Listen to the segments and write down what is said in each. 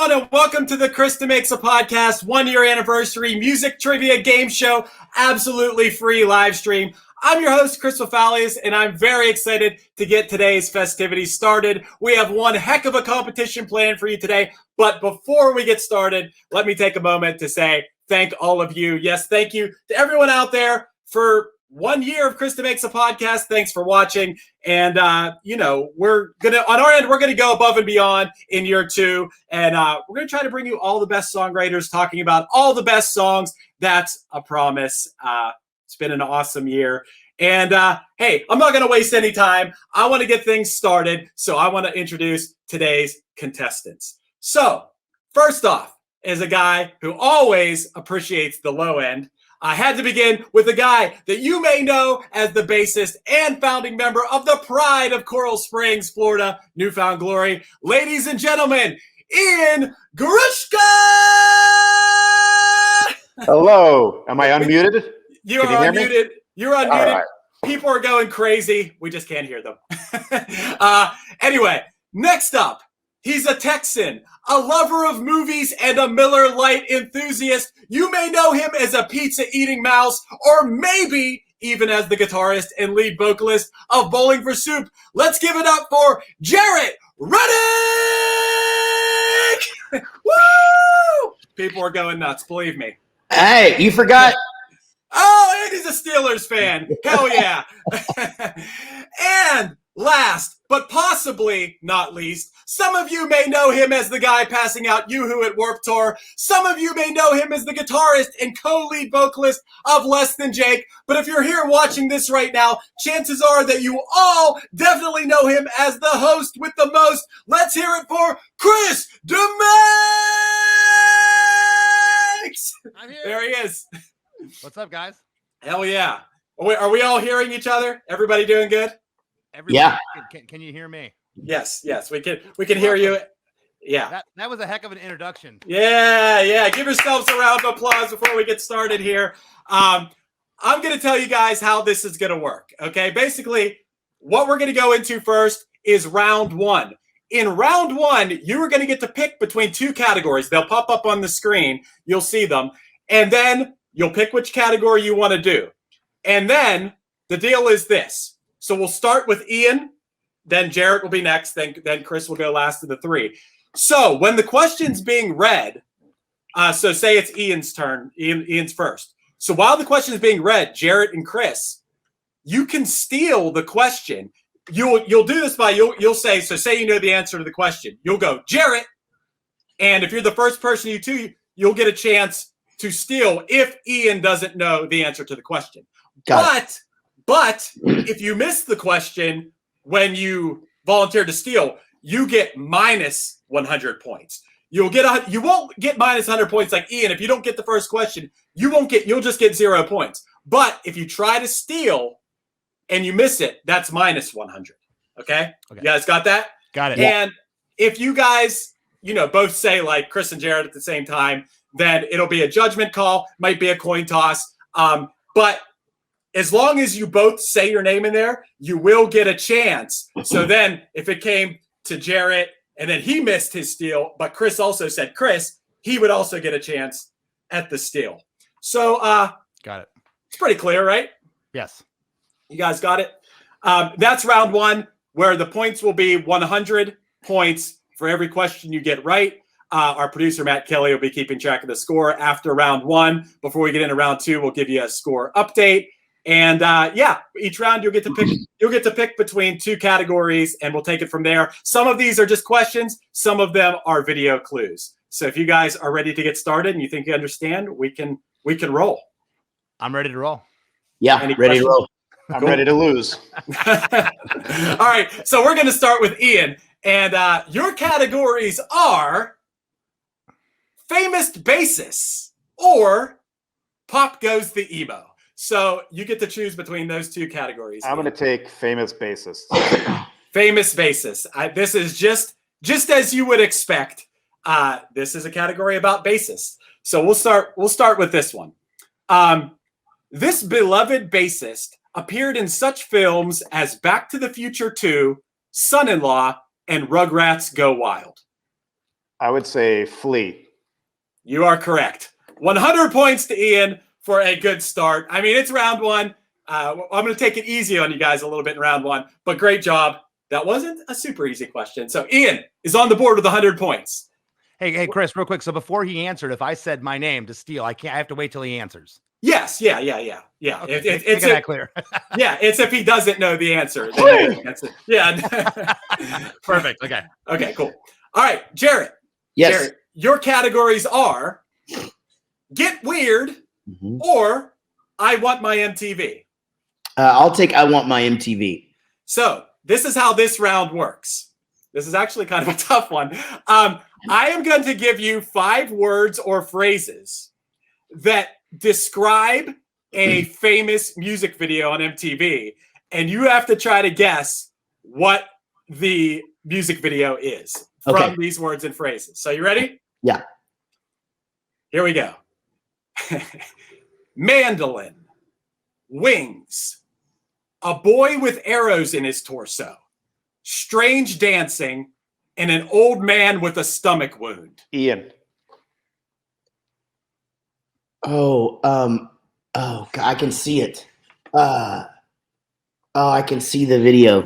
everyone, and welcome to the Chris DeMakes a Podcast 1-year anniversary music trivia game show, absolutely free live stream. I'm your host, Chris Fafalius, and I'm very excited to get today's festivities started. We have one heck of a competition planned for you today, but before we get started, let me take a moment to say thank all of you. Yes, thank you to everyone out there for 1 year of Chris DeMakes a Podcast. Thanks for watching. And, we're going to, on our end, we're going to go above and beyond in year 2. And we're going to try to bring you all the best songwriters talking about all the best songs. That's a promise. It's been an awesome year. And, hey, I'm not going to waste any time. I want to get things started. So I want to introduce today's contestants. So first off is a guy who always appreciates the low end. I had to begin with a guy that you may know as the bassist and founding member of the Pride of Coral Springs, Florida, Newfound Glory. Ladies and gentlemen, Ian Grushka! Hello. Am I unmuted? You are unmuted. You're unmuted. All right. People are going crazy. We just can't hear them. Anyway, next up, he's a Texan, a lover of movies, and a Miller Lite enthusiast. You may know him as a pizza-eating mouse, or maybe even as the guitarist and lead vocalist of Bowling for Soup. Let's give it up for Jarrett Reddick! Woo! People are going nuts, believe me. Hey, you forgot. Oh, and he's a Steelers fan. Hell yeah. And last, but possibly not least, some of you may know him as the guy passing out Yoo-Hoo at Warped Tour. Some of you may know him as the guitarist and co-lead vocalist of Less Than Jake. But if you're here watching this right now, chances are that you all definitely know him as the host with the most. Let's hear it for Chris DeMakes! I'm here. There he is. What's up, guys? Hell yeah. Are we all hearing each other? Everybody doing good? Everybody, Yeah. Can you hear me? Yes, we can hear you. Yeah. That was a heck of an introduction. Yeah. Give yourselves a round of applause before we get started here. I'm going to tell you guys how this is going to work. Okay. Basically, what we're going to go into first is round 1. In round 1, you are going to get to pick between 2 categories. They'll pop up on the screen. You'll see them. And then you'll pick which category you want to do. And then the deal is this. So we'll start with Ian. Then Jarrett will be next. Then Chris will go last of the 3. So when the question's being read, so say it's Ian's turn. Ian's first. So while the question is being read, Jarrett and Chris, you can steal the question. You'll do this by you'll say, so say you know the answer to the question. You'll go, Jarrett. And if you're the first person you'll get a chance to steal if Ian doesn't know the answer to the question. But if you miss the question when you volunteer to steal, you get minus 100 points. You won't get minus 100 points like Ian. If you don't get the first question, you'll just get 0 points. But if you try to steal and you miss it, that's minus 100. Okay? You guys got that? Got it. And if you guys, both say like Chris and Jarrett at the same time, then it'll be a judgment call, might be a coin toss. But as long as you both say your name in there, you will get a chance. So then if it came to Jarrett and then he missed his steal, but Chris also said Chris, he would also get a chance at the steal. So got it. It's pretty clear, right? Yes. You guys got it? That's round 1, where the points will be 100 points for every question you get right. Our producer, Matt Kelly, will be keeping track of the score after round 1. Before we get into round 2, we'll give you a score update. And each round you'll get to pick between 2 categories, and we'll take it from there. Some of these are just questions. Some of them are video clues. So if you guys are ready to get started and you think you understand, we can roll. I'm ready to roll. Yeah, ready to roll. I'm ready to lose. All right. So we're going to start with Ian, and your categories are famous bassists or Pop Goes the Emo. So you get to choose between those 2 categories. I'm going to take famous bassists. Famous bassists. This is just as you would expect. This is a category about bassists. So we'll start with this one. This beloved bassist appeared in such films as Back to the Future 2, Son-in-Law, and Rugrats Go Wild. I would say Flea. You are correct. 100 points to Ian for a good start. I mean, it's round one. I'm going to take it easy on you guys a little bit in round one, but great job. That wasn't a super easy question. So Ian is on the board with 100 points. Hey, Chris, real quick. So before he answered, if I said my name to steal, I have to wait till he answers. Yes. Yeah. Okay, It's that clear. Yeah. It's if he doesn't know the answer. That's it. Yeah. Perfect. Okay. Okay, cool. All right, Jarrett. Yes. Jarrett, your categories are Get Weird or I Want My MTV. I'll take I Want My MTV. So this is how this round works. This is actually kind of a tough one. I am going to give you 5 words or phrases that describe a famous music video on MTV, and you have to try to guess what the music video is from these words and phrases. So you ready? Yeah. Here we go. Mandolin, wings, a boy with arrows in his torso, strange dancing, and an old man with a stomach wound. Ian. Oh, God, I can see it. I can see the video.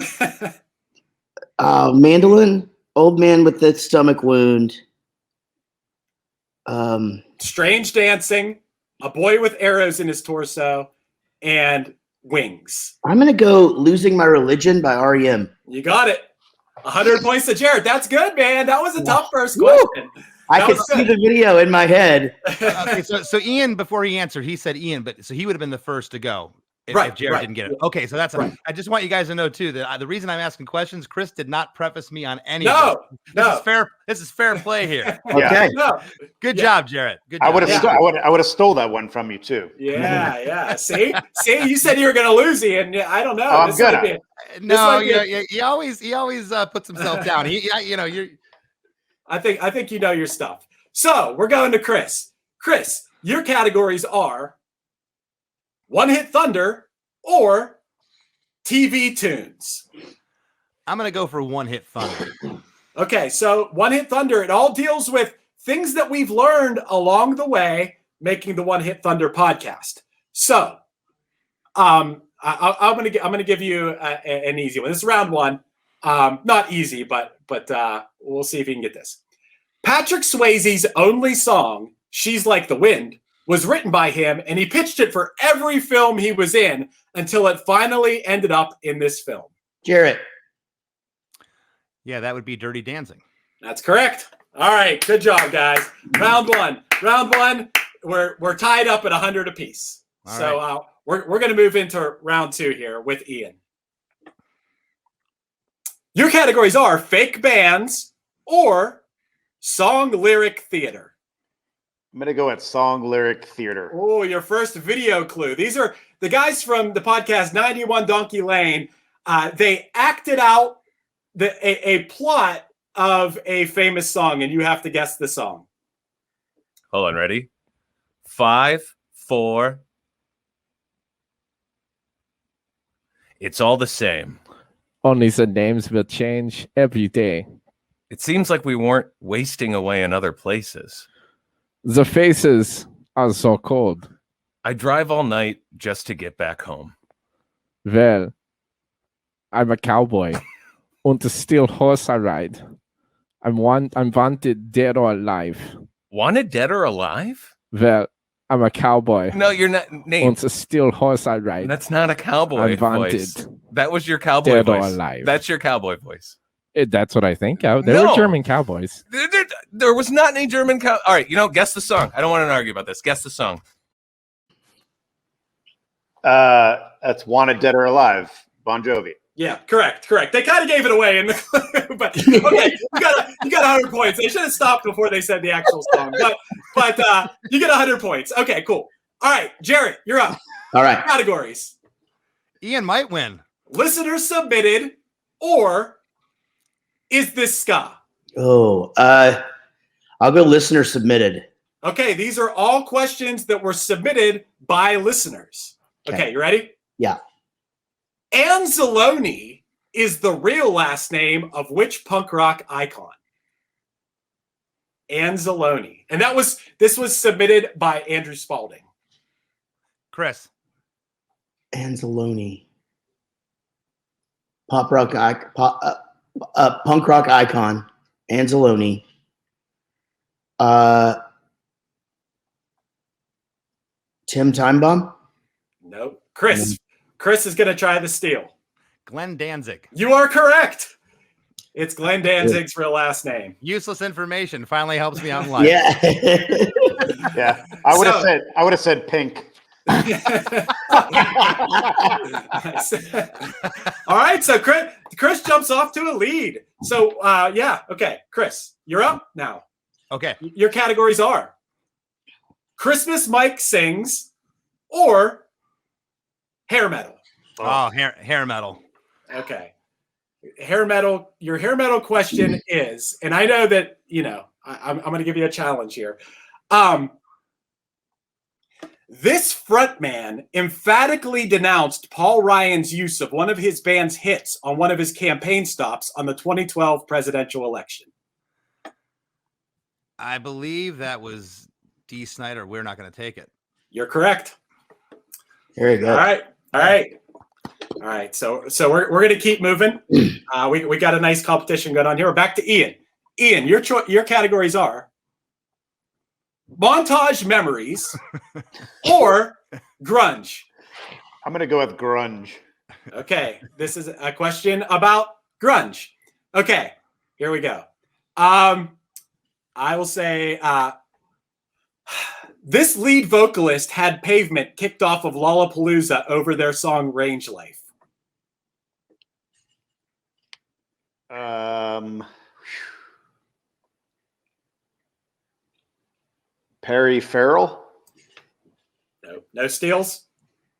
Mandolin, old man with the stomach wound. Strange dancing, a boy with arrows in his torso, and wings. I'm gonna go "Losing My Religion" by REM. You got it. 100 points to Jared. That's good, man. That was a tough first question. I could see the video in my head. Okay, so Ian, before he answered, he said Ian, but so he would have been the first to go if Jared didn't get it. Okay, so that's right. I just want you guys to know too that the reason I'm asking questions, Chris did not preface me on any. No. This is fair play here. Okay. No. Good job, Jared. Good job. I would have stole that one from you too. Yeah. See, you said you were going to lose, Ian. I don't know. Oh, I'm good. He always puts himself down. I think you know your stuff. So we're going to Chris. Chris, your categories are One Hit Thunder or TV tunes. I'm gonna go for One Hit Thunder. Okay, so One Hit Thunder, it all deals with things that we've learned along the way making the One Hit Thunder podcast. So, I'm gonna give you an easy one. This is round one. Not easy, but we'll see if you can get this. Patrick Swayze's only song, "She's Like the Wind," was written by him, and he pitched it for every film he was in until it finally ended up in this film. Jarrett. Yeah, that would be Dirty Dancing. That's correct. All right, good job, guys. Round one. We're tied up at 100 apiece. So we're going to move into round 2 here with Ian. Your categories are fake bands or song lyric theater. I'm gonna go at song lyric theater. Oh, your first video clue. These are the guys from the podcast 91 Donkey Lane. They acted out a plot of a famous song, and you have to guess the song. Hold on, ready? 5, 4. It's all the same. Only the names will change every day. It seems like we weren't wasting away in other places. The faces are so cold. I drive all night just to get back home. Well, I'm a cowboy. Und the steel horse I ride. I'm wanted dead or alive. Wanted dead or alive? Well, I'm a cowboy. No, you're not. Name. Und the steel horse I ride. That's not a cowboy I'm wanted voice. That was your cowboy dead or voice. alive. That's your cowboy voice. That's what I think. They No. were German cowboys. There was not any German cow. All right, guess the song. I don't want to argue about this. Guess the song. That's Wanted Dead or Alive, Bon Jovi. Yeah, correct. They kind of gave it away in the clue, but okay, you got 100 points. They should have stopped before they said the actual song, but you get 100 points. Okay, cool. All right, Jared, you're up. All right. Categories: Ian might win. listener submitted, or is this ska? Oh, I'll go listener submitted. Okay, these are all questions that were submitted by listeners. Okay, you ready? Yeah. Anzalone is the real last name of which punk rock icon? Anzalone. And this was submitted by Andrew Spalding. Chris. Anzalone. Punk rock icon. Anzalone. Tim Timebomb? Nope. Chris is going to try the steal. Glenn Danzig. You are correct. It's Glenn Danzig's real last name. Useless information finally helps me out in life. Yeah. Yeah. I would have said Pink. All right, so Chris jumps off to a lead. So okay, Chris, you're up now. Okay. Your categories are Christmas Mike Sings or hair metal. Oh, hair metal. Okay. Hair metal. Your hair metal question is, and I know that, I'm going to give you a challenge here. This frontman emphatically denounced Paul Ryan's use of one of his band's hits on one of his campaign stops on the 2012 presidential election. I believe that was D. Snyder. We're not going to take it. You're correct. Very good. All right. So we're going to keep moving. We got a nice competition going on here. We're back to Ian. Ian, your categories are Montage Memories or grunge. I'm going to go with grunge. Okay, this is a question about grunge. Okay, here we go. I will say this lead vocalist had Pavement kicked off of Lollapalooza over their song Range Life. Perry Farrell? No steals?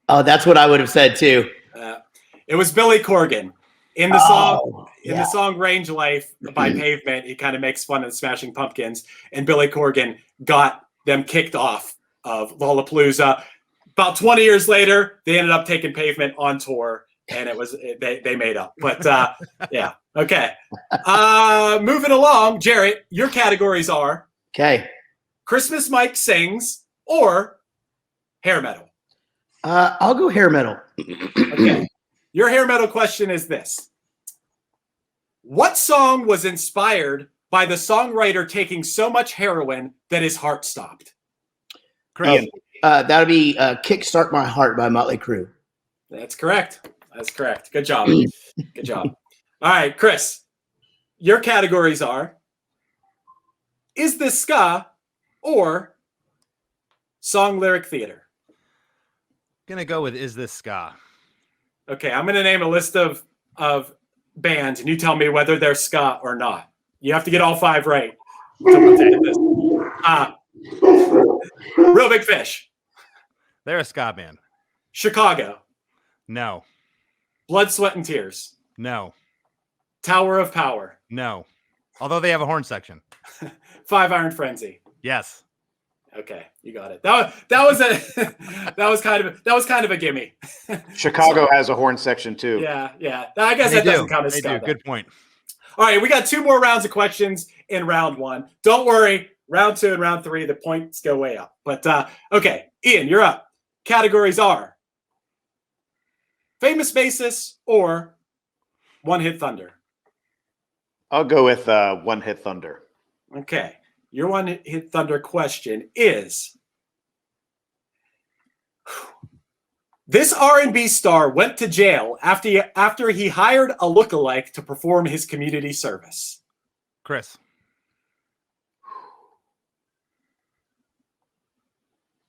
Oh, that's what I would have said too. It was Billy Corgan. In the song Range Life by Pavement, he kind of makes fun of the Smashing Pumpkins, and Billy Corgan got them kicked off of Lollapalooza. About 20 years later, they ended up taking Pavement on tour, and they made up. But yeah, okay. Moving along, Jarrett, your categories are Christmas Mike Sings or hair metal. I'll go hair metal. Okay. Your hair metal question is this. What song was inspired by the songwriter taking so much heroin that his heart stopped? That would be Kickstart My Heart by Motley Crue. That's correct. Good job. Good job. All right, Chris, your categories are Is This Ska or Song Lyric Theater? Gonna go with Is This Ska? Okay, I'm gonna name a list of bands, and you tell me whether they're ska or not. You have to get all 5 right. Real Big Fish. They're a ska band. Chicago. No. Blood, Sweat, and Tears. No. Tower of Power. No. Although they have a horn section. 5 Iron Frenzy. Yes. Okay, you got it. That was kind of a gimme. Chicago has a horn section too. Yeah. I guess that doesn't count as ska. Good point. All right, we got 2 more rounds of questions in round 1. Don't worry, round 2 and round 3, the points go way up. But okay, Ian, you're up. Categories are famous bassist or One Hit Thunder. I'll go with One Hit Thunder. Okay. Your One Hit Thunder question is, this R&B star went to jail after he hired a lookalike to perform his community service. Chris.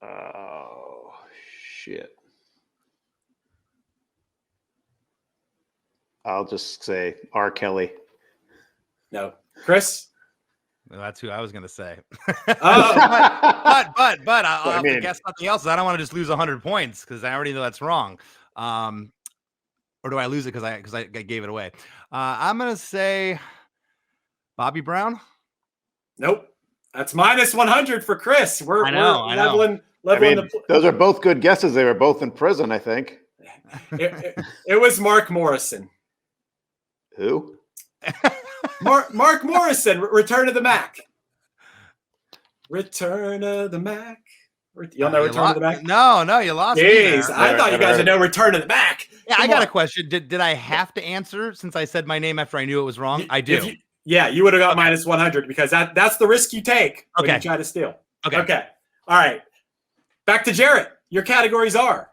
Oh, shit. I'll just say R. Kelly. No. Chris? Well, that's who I was going to say. Oh. but I'll have to guess something else. I don't want to just lose 100 points because I already know that's wrong. Or do I lose it because I gave it away? I'm going to say Bobby Brown. Nope. That's minus 100 for Chris. We're leveling. Those are both good guesses. They were both in prison, I think. It was Mark Morrison. Who? Mark Morrison, Return of the Mac. Return of the Mac. Y'all know Return of the Mac? No, you lost me Jeez, there. I thought you guys would know Return of the Mac. Yeah, Come I got on. a question. Did I have to answer since I said my name after I knew it was wrong? I do. You would have got minus 100 because that's the risk you take when you try to steal. Okay. All right. Back to Jarrett. Your categories are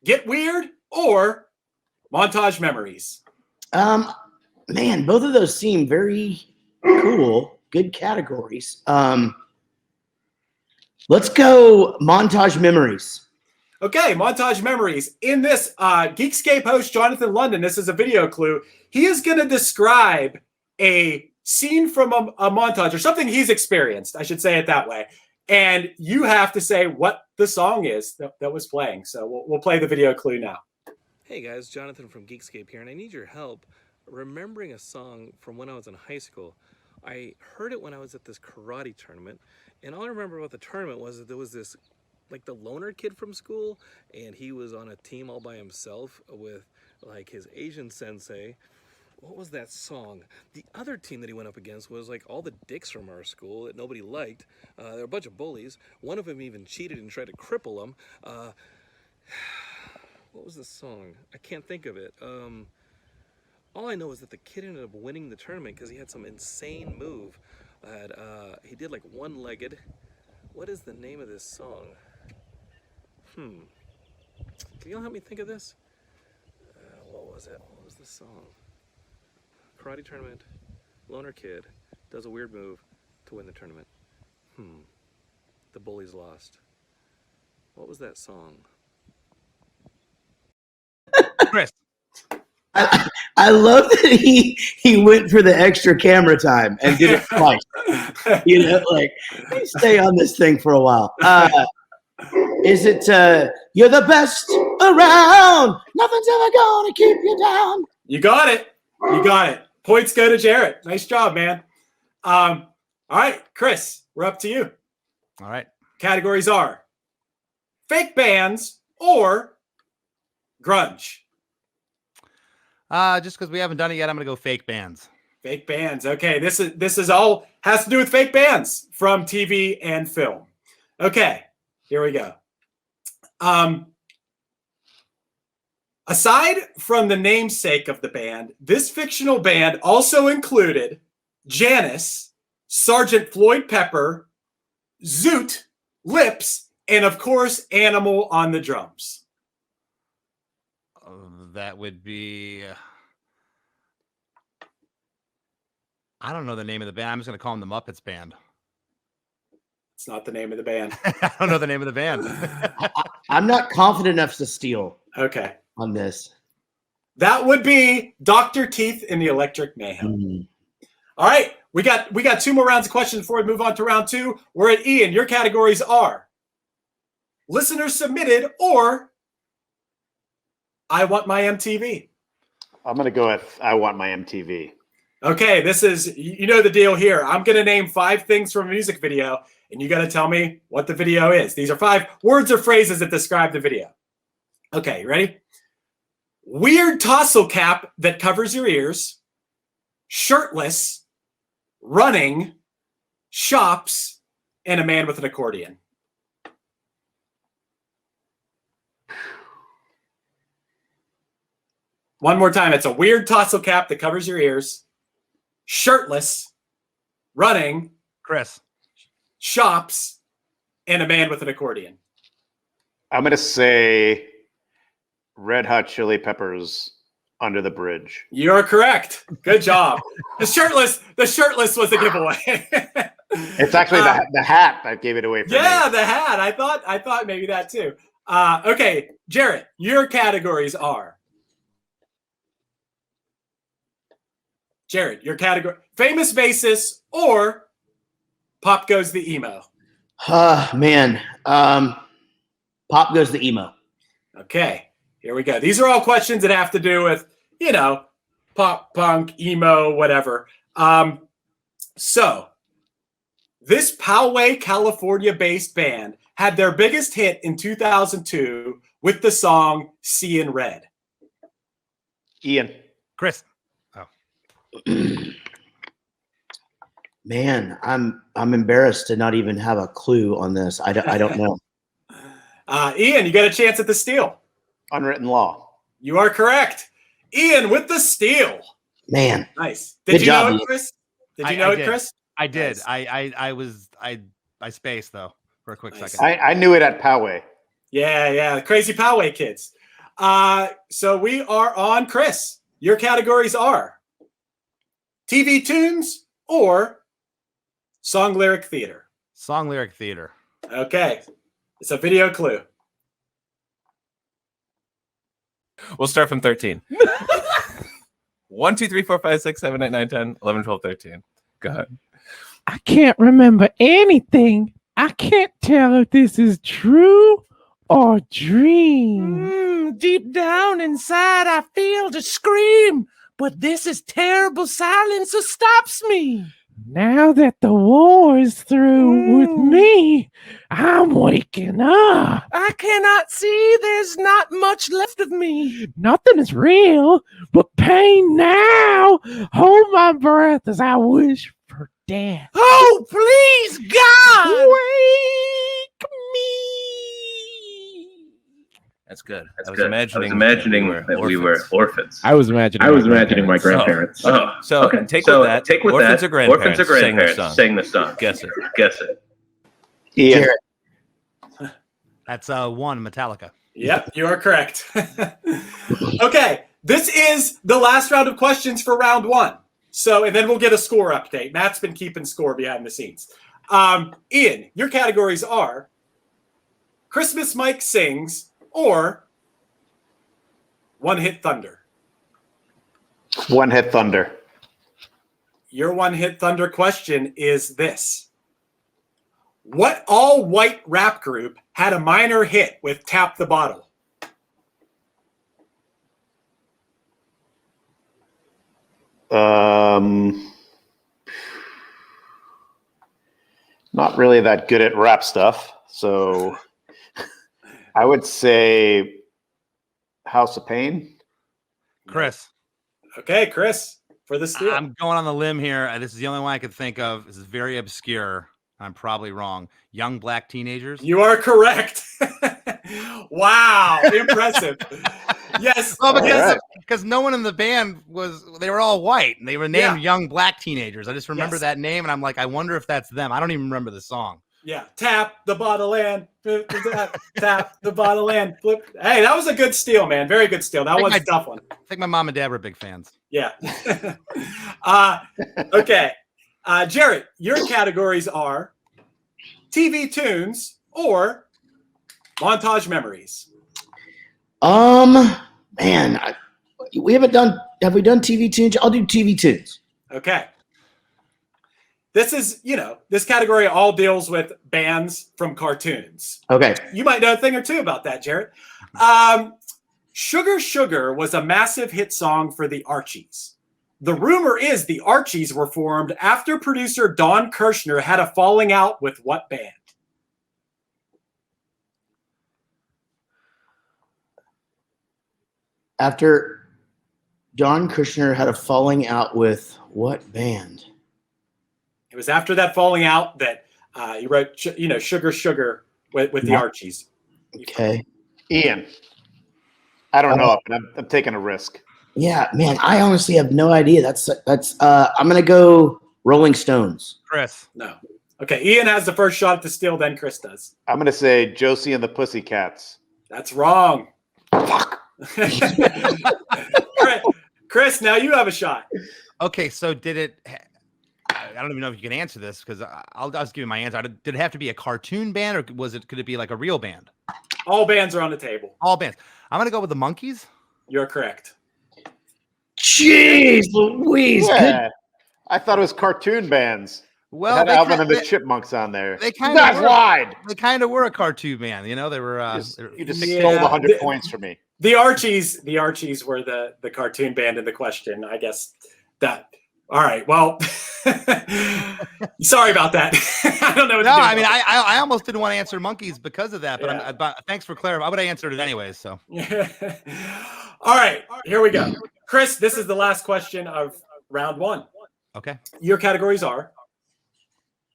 Get Weird or Montage Memories. Man, both of those seem very cool. Good categories. Let's go Montage Memories. Okay, Montage Memories. In this, Geekscape host Jonathan London, this is a video clue. He is going to describe a scene from a montage or something he's experienced. I should say it that way. And you have to say what the song is that was playing. So we'll play the video clue now. Hey guys, Jonathan from Geekscape here, and I need your help remembering a song from when I was in high school. I heard it when I was at this karate tournament, and all I remember about the tournament was that there was this, like, the loner kid from school, and he was on a team all by himself with, like, his Asian sensei. What was that song? The other team that he went up against was, like, all the dicks from our school that nobody liked. They were a bunch of bullies. One of them even cheated and tried to cripple him. What was the song? I can't think of it. All I know is that the kid ended up winning the tournament because he had some insane move. He did like one-legged. What is the name of this song? Can you help me think of this? What was it? What was the song? Karate tournament, loner kid, does a weird move to win the tournament. The bullies lost. What was that song? Chris. I love that he went for the extra camera time and did it twice. Like, stay on this thing for a while. Is it you're the best around, nothing's ever gonna keep you down? You got it. Points go to Jarrett. Nice job, man. All right, Chris, we're up to you. All right. Categories are fake bands or grunge. Just because we haven't done it yet, I'm gonna go fake bands. Fake bands. Okay, this is all has to do with fake bands from TV and film. Okay, here we go. Aside from the namesake of the band, this fictional band also included Janis, Sergeant Floyd Pepper, Zoot, Lips, and of course, Animal on the drums. That would be. I don't know the name of the band. I'm just going to call them the Muppets Band. It's not the name of the band. I don't know the name of the band. I'm not confident enough to steal. Okay. On this. That would be Dr. Teeth in the Electric Mayhem. All right. We got 2 more rounds of questions before we move on to round 2. We're at Ian. Your categories are listener submitted or I Want My MTV. I'm going to go with I Want My MTV. Okay, this is, you know the deal here. I'm going to name 5 things from a music video, and you got to tell me what the video is. These are 5 words or phrases that describe the video. Okay, you ready? Weird tassel cap that covers your ears, shirtless, running, shops, and a man with an accordion. One more time. It's a weird tassel cap that covers your ears, shirtless, running, Chris, shops, and a man with an accordion. I'm going to say Red Hot Chili Peppers, Under the Bridge. You're correct. Good job. The shirtless was a giveaway. It's actually the hat that gave it away for me. Yeah, the hat. I thought maybe that too. Okay, Jarrett, your categories are. Jared, your category, famous bassist or Pop Goes the Emo? Man. Pop Goes the Emo. Okay, here we go. These are all questions that have to do with, pop, punk, emo, whatever. So, this Poway, California-based band had their biggest hit in 2002 with the song Seein' Red. Ian. Chris. Man, I'm embarrassed to not even have a clue on this. I don't know. Ian, you got a chance at the steal. Unwritten Law. You are correct. Ian with the steal. Man, Nice. Good Did you job, know it, Ian. Chris? Did I- you know I it, did. Chris? I did. Nice. I spaced though for a quick Nice. second. I knew it at Poway. Yeah, the crazy Poway kids. So we are on Chris. Your categories are TV tunes or song lyric theater. Song lyric theater. Okay. It's a video clue. We'll start from 13. 1, 2, 3, 4, 5, 6, 7, 8, 9, 10, 11, 12, 13. Go ahead. I can't remember anything. I can't tell if this is true or dream. Deep down inside, I feel to scream, but this is terrible silence that stops me. Now that the war is through with me, I'm waking up. I cannot see, there's not much left of me. Nothing is real but pain now. Hold my breath as I wish for death. Oh, please, God! Wake me. That's good. That's I was good. imagining, that we were orphans. I was imagining my grandparents. So okay. take So with that. take with orphans that. or grandparents. Orphans or grandparents sang the sang the song. Guess it. Guess it. Ian. Jared. That's one Metallica. Yep, you are correct. Okay, this is the last round of questions for round one. So, and then we'll get a score update. Matt's been keeping score behind the scenes. Ian, your categories are Christmas Mike Sings or One Hit Thunder. One Hit Thunder. Your One Hit Thunder question is this. What all-white rap group had a minor hit with Tap the Bottle? Not really that good at rap stuff, so I would say House of Pain. Chris. Okay, Chris, for the steal. I'm going on the limb here. This is the only one I could think of. This is very obscure. I'm probably wrong. Young black teenagers. You are correct. Wow, impressive. Yes. Well, All because no one in the band they were all white and they were named Yeah. Young Black Teenagers. I just remember Yes. that name and I'm like, I wonder if that's them. I don't even remember the song. Yeah. Tap the bottle and tap the bottle and flip. Hey, that was a good steal, man. Very good steal. That was a tough one. I think my mom and dad were big fans. Yeah. Okay. Jarrett, your categories are TV tunes or Montage Memories. Man, we haven't done. Have we done TV tunes? I'll do TV tunes. Okay. This is, this category all deals with bands from cartoons. Okay. You might know a thing or two about that, Jarrett. Sugar Sugar was a massive hit song for the Archies. The rumor is the Archies were formed after producer Don Kirshner had a falling out with what band? After Don Kirshner had a falling out with what band? It was after that falling out that he wrote, Sugar Sugar with the Archies. Okay. Ian. I don't know, but I'm taking a risk. Yeah, man, I honestly have no idea. That's I'm gonna go Rolling Stones. Chris. No. Okay, Ian has the first shot at the steal, then Chris does. I'm gonna say Josie and the Pussycats. That's wrong. Fuck. All right, Chris, now you have a shot. Okay, so did it? I don't even know if you can answer this because I'll just give you my answer. Did it have to be a cartoon band or could it be like a real band? All bands are on the table. All bands. I'm gonna go with the Monkees. You're correct. Jeez, Louise. Yeah. I thought it was cartoon bands. Well, It had Alvin and the Chipmunks on there. They kind That's of lied. They kind of were a cartoon band. They were. You just Yeah. stole 100 points from me. The Archies were the cartoon band in the question. I guess that. All right. Well, sorry about that. I don't know what to No, do. I mean, I almost didn't want to answer Monkees because of that, but Yeah. but thanks for clarifying. I would have answered it anyways. So All right, here we go. Chris, this is the last question of round one. okay. Your categories are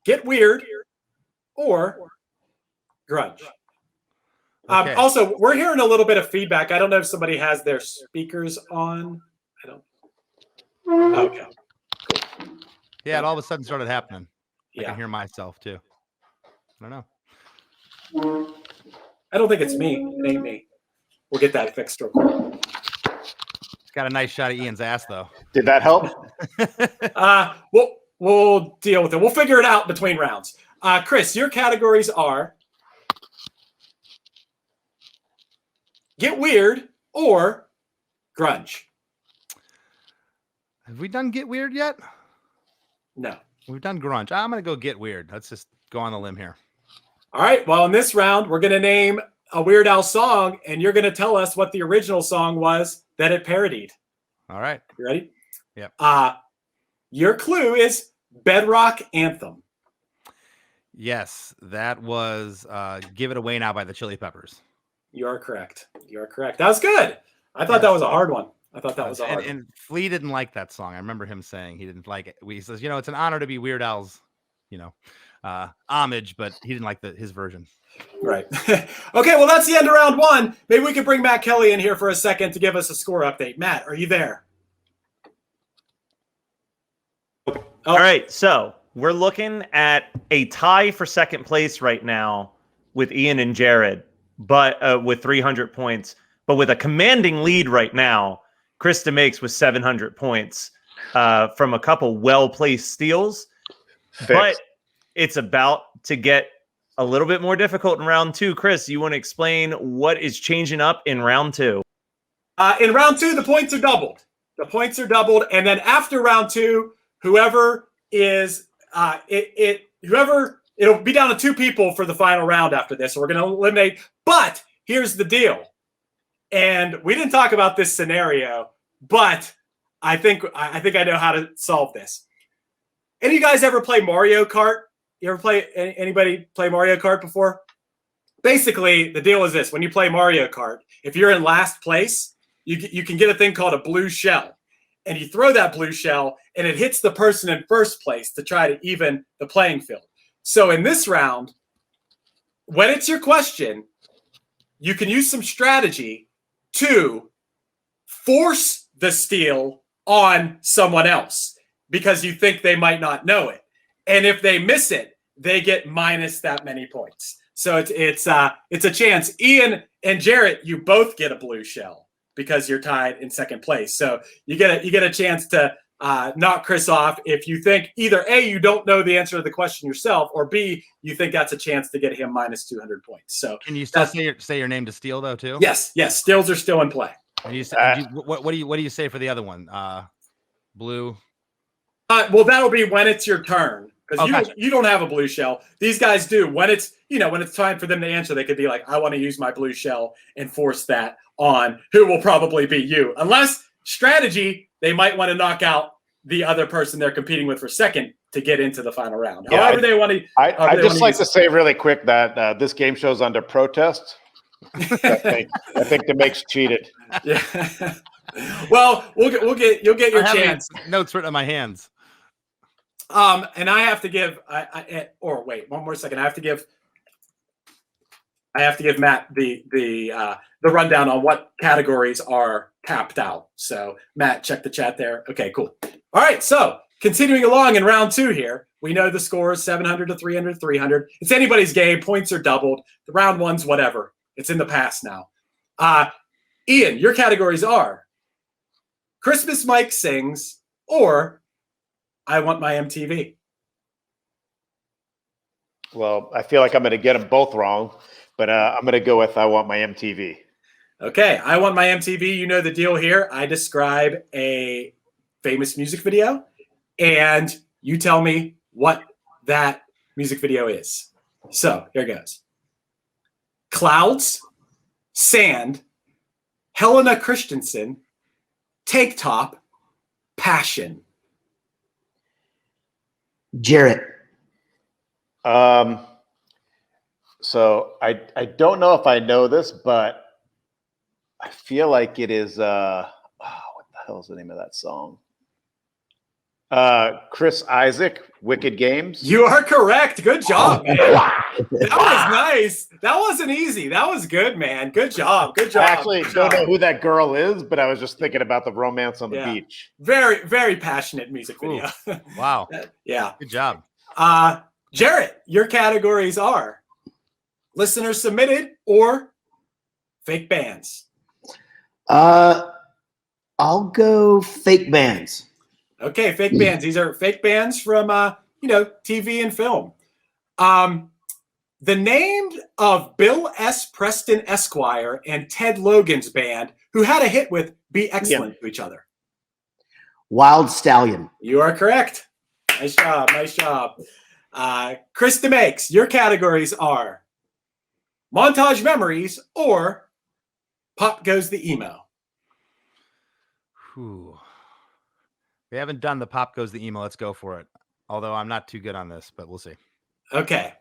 Get Weird, or Grunge. Okay. Also, we're hearing a little bit of feedback. I don't know if somebody has their speakers on. I don't. Okay. Cool. Yeah, it all of a sudden started happening. I Yeah. can hear myself too. I don't know. I don't think it's me. It ain't me. We'll get that fixed real quick. It's got a nice shot of Ian's ass, though. Did that help? We'll deal with it. We'll figure it out between rounds. Chris, your categories are Get Weird or Grunge. Have we done Get Weird yet? No. We've done Grunge. I'm going to go Get Weird. Let's just go on the limb here. All right. Well, in this round, we're going to name a Weird Al song, and you're going to tell us what the original song was that it parodied. All right. You ready? Yep. Your clue is Bedrock Anthem. Yes, that was Give It Away Now by the Chili Peppers. You are correct. You are correct. That was good. I thought that was a hard one. I thought that was a hard one. And Flea didn't like that song. I remember him saying he didn't like it. He says, it's an honor to be Weird Al's, homage, but he didn't like his version. Right. Okay, well, that's the end of round one. Maybe we could bring Matt Kelly in here for a second to give us a score update. Matt, are you there? All right, so we're looking at a tie for second place right now with Ian and Jared, but with 300 points. But with a commanding lead right now, Chris DeMakes with 700 points from a couple well-placed steals. But it's about to get a little bit more difficult in round two. Chris, you want to explain what is changing up in round two? In round two, the points are doubled. The points are doubled, and then after round two, whoever is it'll be down to two people for the final round after this. So we're going to eliminate. But here's the deal. And we didn't talk about this scenario, but I think I know how to solve this. Any of you guys ever play Mario Kart? You ever anybody play Mario Kart before? Basically, the deal is this. When you play Mario Kart, if you're in last place, you can get a thing called a blue shell. And you throw that blue shell, and it hits the person in first place to try to even the playing field. So in this round, when it's your question, you can use some strategy to force the steal on someone else because you think they might not know it. And if they miss it, they get minus that many points. So it's a chance. Ian and Jarrett, you both get a blue shell because you're tied in second place. So you get a chance to knock Chris off if you think either A, you don't know the answer to the question yourself, or B, you think that's a chance to get him minus 200 points. So can you still say your name to steal though too? Yes, steals are still in play. And you say, what do you say for the other one? Blue. Well, that'll be when it's your turn. Because gotcha. you don't have a blue shell. These guys do. When it's time for them to answer, they could be like, I want to use my blue shell and force that on who will probably be you. Unless strategy, they might want to knock out the other person they're competing with for second to get into the final round. Yeah, however they want to. I'd just like to say really quick that this game show's under protest. I think DeMakes cheated. Yeah. Well, you'll get your chance. Notes written on my hands. And I have to give wait, one more second. I have to give Matt the rundown on what categories are tapped out. So Matt, check the chat there. Okay, cool. All right, so continuing along in round two here, we know the score is 700 to 300, 300. It's anybody's game. Points are doubled. The round one's whatever. It's in the past now. Ian, your categories are Christmas Mike Sings or I Want My MTV. Well, I feel like I'm going to get them both wrong, but I'm going to go with I Want My MTV. Okay, I Want My MTV. You know the deal here. I describe a famous music video, and you tell me what that music video is. So here goes. Clouds, Sand, Helena Christensen, Tank Top, Passion. Jarrett. So I don't know if I know this, but I feel like it is what the hell is the name of that song? Chris Isaac, Wicked Games. You are correct. Good job, man. That was nice. That wasn't easy. That was good, man. Good job. Good job. I actually don't know who that girl is, but I was just thinking about the romance on the beach. Very, very passionate music video. Wow. Yeah. Good job. Jarrett, your categories are listener submitted or fake bands. I'll go fake bands. Okay, fake bands. These are fake bands from TV and film. The name of Bill S. Preston Esquire and Ted Logan's band, who had a hit with "Be Excellent to Each Other." Wild Stallion. You are correct. Nice job. Nice job. Chris DeMakes, your categories are Montage Memories or Pop Goes the Emo. Whew. We haven't done the Pop Goes the Emo. Let's go for it. Although I'm not too good on this, but we'll see. Okay.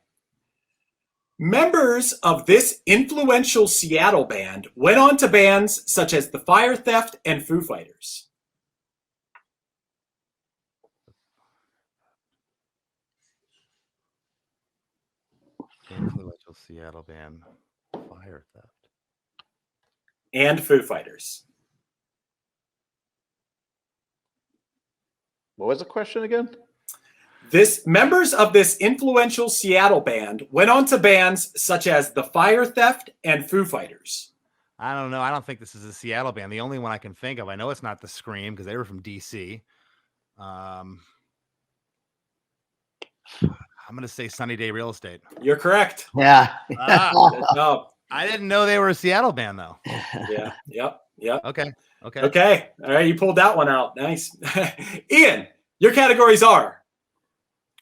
Members of this influential Seattle band went on to bands such as the Fire Theft and Foo Fighters. Influential Seattle band, Fire Theft. And Foo Fighters. What was the question again? Members of this influential Seattle band went on to bands such as the Fire Theft and Foo Fighters. I don't know. I don't think this is a Seattle band. The only one I can think of. I know it's not the Scream because they were from DC. I'm going to say Sunny Day Real Estate. You're correct. Yeah. No. I didn't know they were a Seattle band, though. Yeah. Yep. Okay. All right. You pulled that one out. Nice. Ian, your categories are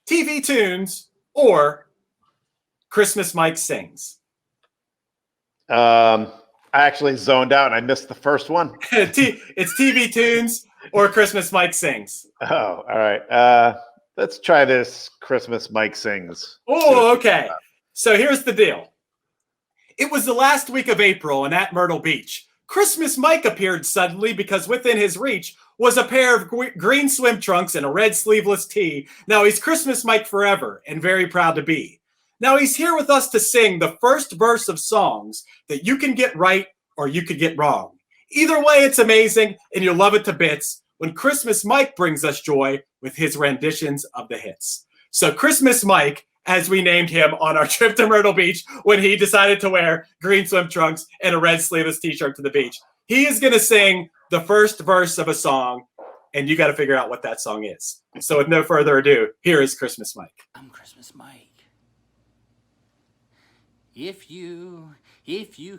TV tunes or Christmas Mike Sings. I actually zoned out and I missed the first one. It's TV tunes or Christmas Mike Sings. Oh, all right. Let's try this Christmas Mike Sings. Oh, okay. So here's the deal. It was the last week of April and at Myrtle Beach. Christmas Mike appeared suddenly because within his reach was a pair of green swim trunks and a red sleeveless tee. Now he's Christmas Mike forever and very proud to be. Now he's here with us to sing the first verse of songs that you can get right or you could get wrong. Either way, it's amazing and you'll love it to bits when Christmas Mike brings us joy with his renditions of the hits. So Christmas Mike, as we named him on our trip to Myrtle Beach when he decided to wear green swim trunks and a red sleeveless t-shirt to the beach, he is going to sing the first verse of a song, and you got to figure out what that song is. So with no further ado, here is Christmas Mike. I'm Christmas Mike. If you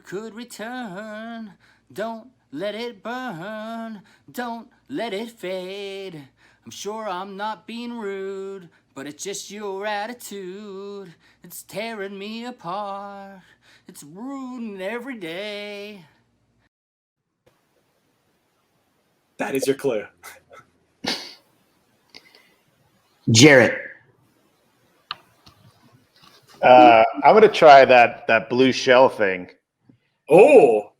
could return, don't let it burn, don't let it fade. I'm sure I'm not being rude, but it's just your attitude. It's tearing me apart. It's ruining every day. That is your clue. Jarrett. I'm going to try that blue shell thing. Oh.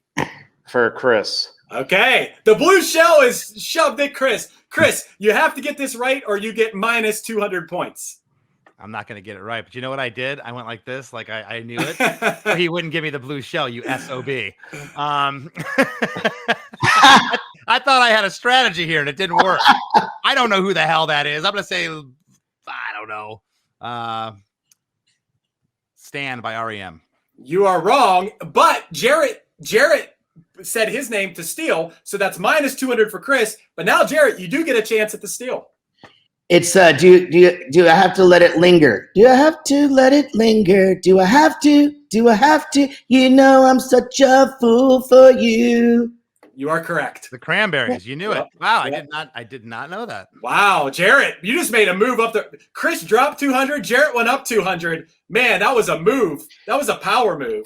For Chris. Okay. The blue shell is shoved at Chris. Chris, you have to get this right or you get minus 200 points. I'm not going to get it right, but you know what I did? I went like this, like I knew it. So he wouldn't give me the blue shell, you SOB. I thought I had a strategy here and it didn't work. I don't know who the hell that is. I'm going to say, I don't know. Stand by REM. You are wrong, but Jarrett said his name to steal, so that's minus 200 for Chris. But now, Jarrett, you do get a chance at the steal. It's do I have to let it linger? Do I have to let it linger? Do I have to? Do I have to? You know I'm such a fool for you. You are correct. The Cranberries. You knew it. Wow, I did not know that. Wow, Jarrett, you just made a move up there. Chris dropped 200. Jarrett went up 200. Man, that was a move. That was a power move.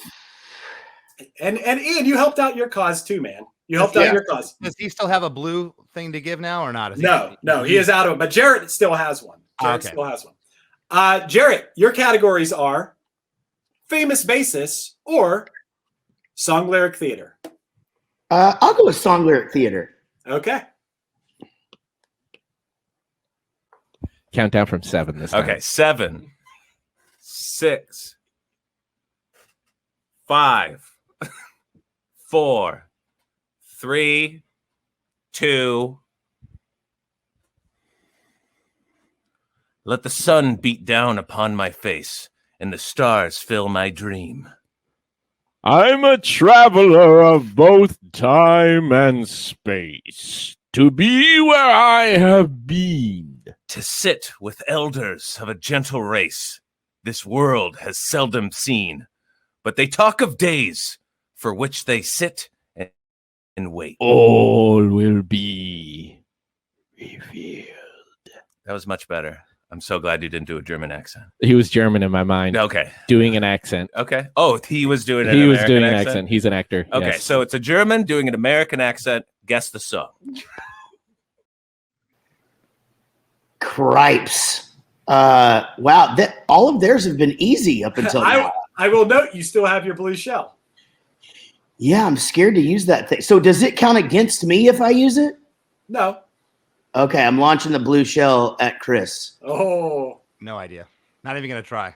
And Ian, you helped out your cause too, man. You helped out your cause. Does he still have a blue thing to give now or not? No, he is out of it. But Jarrett still has one. Still has one. Jarrett, your categories are famous bassist or song lyric theater. I'll go with song lyric theater. Okay. Count down from 7 this time. Okay, 7, 6, 5, 4, 3, 2. Let the sun beat down upon my face, and the stars fill my dream. I'm a traveler of both time and space, to be where I have been. To sit with elders of a gentle race, this world has seldom seen, but they talk of days for which they sit and wait. All will be revealed. That was much better. I'm so glad you didn't do a German accent. He was German in my mind. Okay. Doing an accent. Okay. Oh, he was doing an He was American doing an accent? accent. He's an actor. Okay, yes. so it's a German doing an American accent. Guess the song. Cripes. Wow, that all of theirs have been easy up until now. I will note you still have your blue shell. Yeah, I'm scared to use that thing. So does it count against me if I use it? No. Okay, I'm launching the blue shell at Chris. Oh. No idea. Not even gonna try.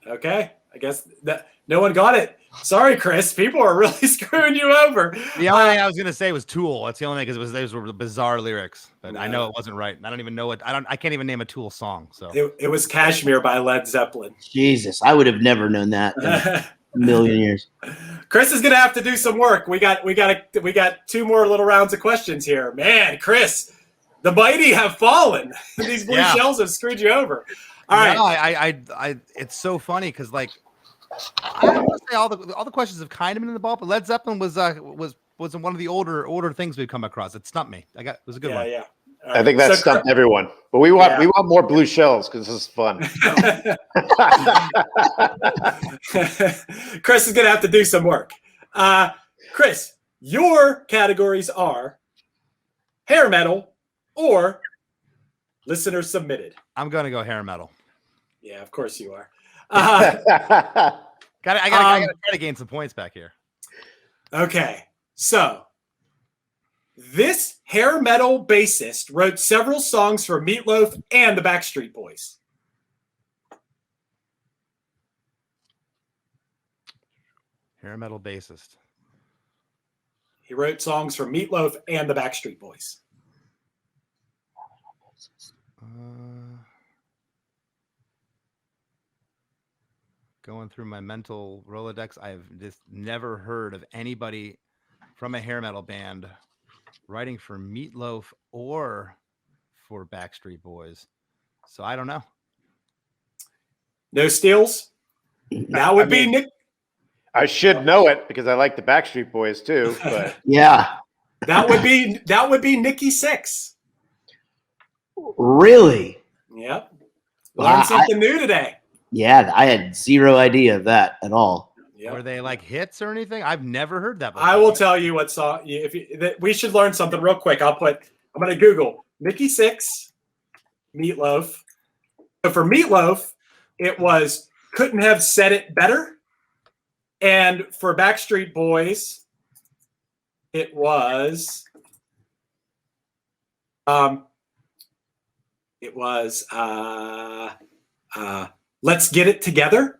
Okay. I guess that no one got it. Sorry, Chris. People are really screwing you over. The only thing I was gonna say was Tool. That's the only thing because those were bizarre lyrics. But I know it wasn't right. I don't even know what I can't even name a Tool song. So it was Kashmir by Led Zeppelin. Jesus, I would have never known that in a million years. Chris is gonna have to do some work. We got 2 more little rounds of questions here. Man, Chris, the mighty have fallen. These blue shells have screwed you over. All right. No, I it's so funny because like I don't want to say all the questions have kind of been in the ball, but Led Zeppelin was one of the older things we've come across. It stumped me. It was a good one. Yeah. I think that stumped everyone. But we want more blue shells because this is fun. Chris is gonna have to do some work. Chris, your categories are hair metal or listener submitted. I'm gonna go hair metal. Yeah, of course you are. I gotta try to gain some points back here. Okay, so this hair metal bassist wrote several songs for Meatloaf and the Backstreet Boys. Hair metal bassist. He wrote songs for Meatloaf and the Backstreet Boys. Going through my mental Rolodex, I've just never heard of anybody from a hair metal band writing for Meatloaf or for Backstreet Boys. So I don't know. No steals? That would be Nick. I should know it because I like the Backstreet Boys too. But yeah, that would be Nikki Sixx. Really? Yep. Learned something new today. Yeah, I had zero idea of that at all. Yep. Were they like hits or anything? I've never heard that before. I will tell you what song. We should learn something real quick. I'm going to Google Nikki Sixx, Meatloaf. So for Meatloaf, it was Couldn't Have Said It Better. And for Backstreet Boys, it was Let's Get It Together.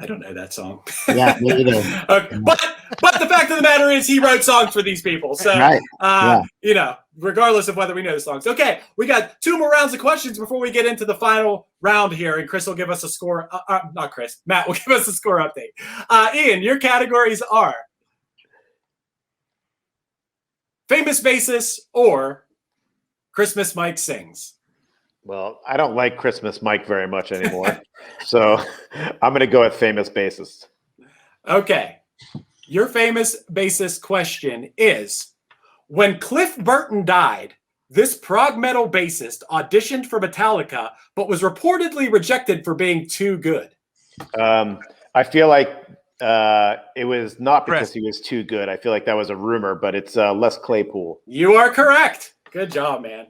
I don't know that song. Yeah, me either. But the fact of the matter is he wrote songs for these people. So, right. you know, regardless of whether we know the songs. Okay, we got 2 more rounds of questions before we get into the final round here. And Chris will give us a score. Not Chris. Matt will give us a score update. Ian, your categories are famous bassist or Christmas Mike Sings. Well, I don't like Christmas Mike very much anymore. So I'm going to go with famous bassist. Okay. Your famous bassist question is, when Cliff Burton died, this prog metal bassist auditioned for Metallica, but was reportedly rejected for being too good. I feel like it was not because he was too good. I feel like that was a rumor, but it's Les Claypool. You are correct. Good job, man.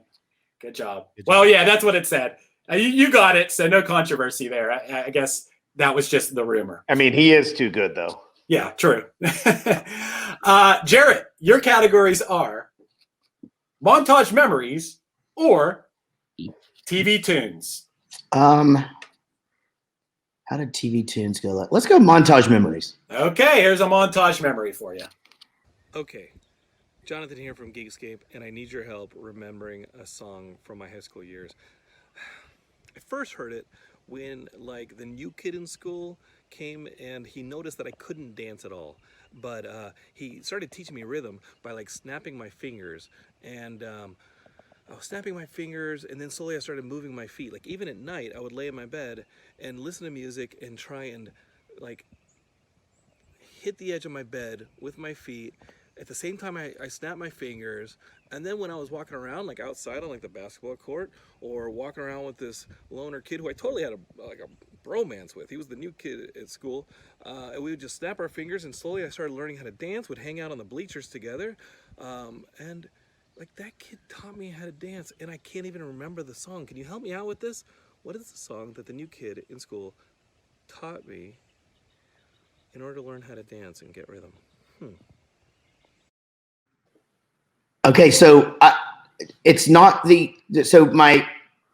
Good job. Well, yeah, that's what it said. You got it, so no controversy there. I guess that was just the rumor. I mean, he is too good, though. Yeah, true. Jarrett, your categories are Montage Memories or TV tunes? How did TV tunes go? Let's go Montage Memories. Okay, here's a montage memory for you. Okay, Jonathan here from Geekscape, and I need your help remembering a song from my high school years. I first heard it when, like, the new kid in school came and he noticed that I couldn't dance at all, but he started teaching me rhythm by, like, snapping my fingers, and I was snapping my fingers, and then slowly I started moving my feet. Like, even at night, I would lay in my bed and listen to music and try and, like, hit the edge of my bed with my feet. At the same time, I snapped my fingers. And then when I was walking around, like, outside on, like, the basketball court, or walking around with this loner kid who I totally had a bromance with. He was the new kid at school. And we would just snap our fingers, and slowly I started learning how to dance, would hang out on the bleachers together. And like, that kid taught me how to dance, and I can't even remember the song. Can you help me out with this? What is the song that the new kid in school taught me in order to learn how to dance and get rhythm? Okay, so it's not so my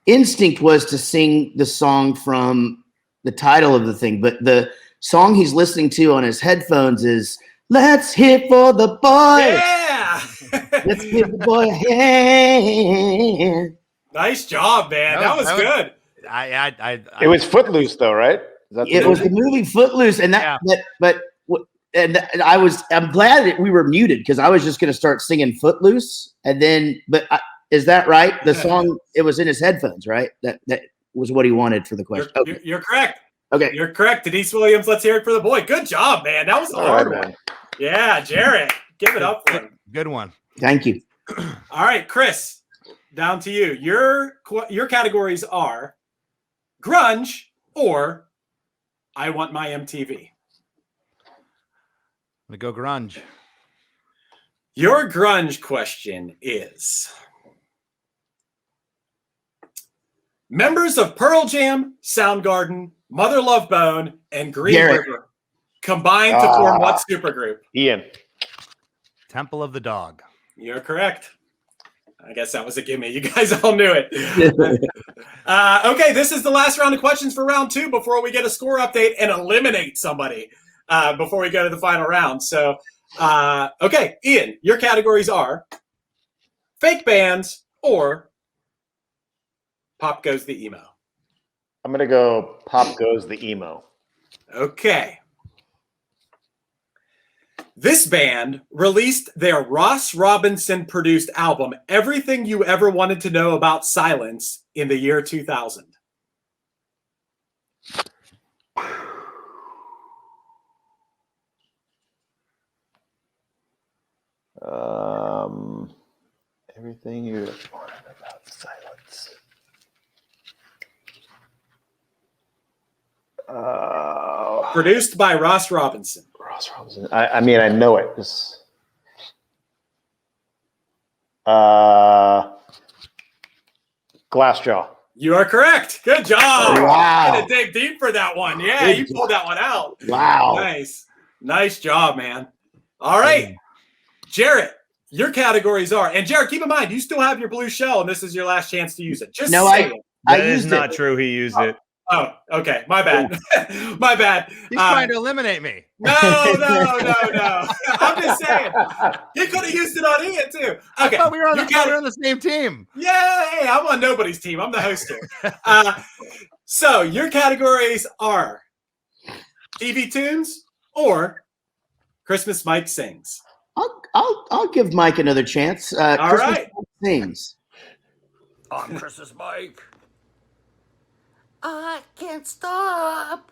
instinct was to sing the song from the title of the thing, but the song he's listening to on his headphones is "Let's Hit for the Boy." Yeah. Let's give the boy a hand. Nice job, man. That was good. It was Footloose, though, right? It was the movie Footloose, and I'm glad that we were muted because I was just going to start singing Footloose, and then, is that right? The song, it was in his headphones, right? That was what he wanted for the question. You're correct. Okay, you're correct. Denise Williams, Let's Hear It for the Boy. Good job, man. That was a hard one. Yeah, Jarrett, give it up for him. Good one. Thank you. All right, Chris, down to you. Your categories are grunge or I Want My MTV. I'm going to go grunge. Your grunge question is: members of Pearl Jam, Soundgarden, Mother Love Bone, and Green River combined to form what supergroup? Ian. Temple of the Dog. You're correct. I guess that was a gimme. You guys all knew it. Okay, this is the last round of questions for round 2 before we get a score update and eliminate somebody before we go to the final round. So, okay, Ian, your categories are fake bands or Pop Goes the Emo. I'm going to go Pop Goes the Emo. Okay. This band released their Ross Robinson produced album, Everything You Ever Wanted to Know About Silence, in the year 2000. Everything You Ever Wanted About Silence. Produced by Ross Robinson. Ross Robinson. I mean, I know it. Glassjaw. You are correct. Good job. Wow. Had to dig deep for that one. Yeah, you pulled that one out. Wow. Nice. Nice job, man. All right. Jarrett, your categories are, and Jarrett, keep in mind, you still have your blue shell, and this is your last chance to use it. Just say it. That is not true. He used it. Oh, okay. My bad. My bad. He's trying to eliminate me. No. I'm just saying. He could have used it on Ian, too. Okay. I thought we were on the same team. Yeah, hey, I'm on nobody's team. I'm the host here. So your categories are TV tunes or Christmas Mike Sings. I'll give Mike another chance. All right. Mike Sings. I'm Christmas Mike. I can't stop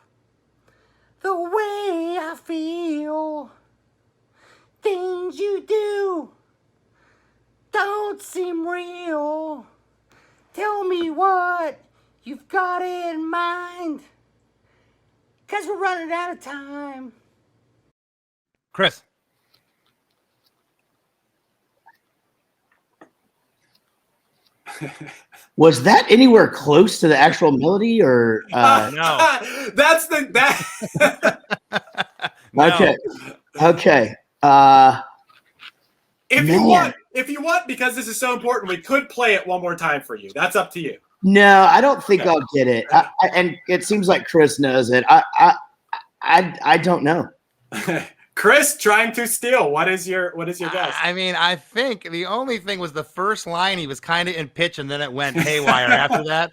the way I feel. Things you do don't seem real. Tell me what you've got in mind, 'cause we're running out of time. Chris. Was that anywhere close to the actual melody, or no? That's that. No. Okay. If you want, if you want, because this is so important, we could play it one more time for you. That's up to you. No, I don't think Okay. I'll get it. And it seems like Chris knows it. I don't know. Chris, trying to steal. What is your guess? I mean, I think the only thing was the first line. He was kind of in pitch, and then it went haywire after that.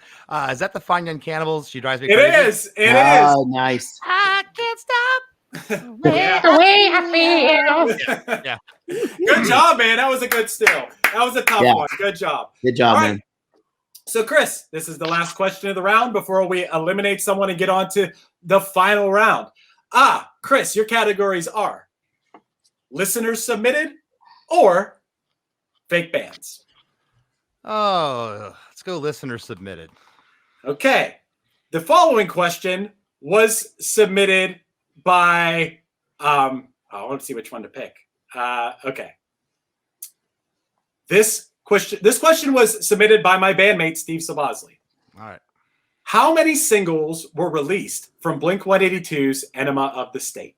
Is that the Fine Young Cannibals? She drives me crazy. It is. It Oh, nice. I can't stop is. the way I feel. Yeah. Good job, man. That was a good steal. That was a tough one. Good job. Good job, All man. right. So, Chris, this is the last question of the round before we eliminate someone and get on to the final round. Chris, your categories are listeners submitted or fake bands. Oh, let's go listener submitted. Okay. The following question was submitted by I want to see which one to pick. Okay. This question was submitted by my bandmate Steve Sabosley. All right. How many singles were released from Blink-182's Enema of the State?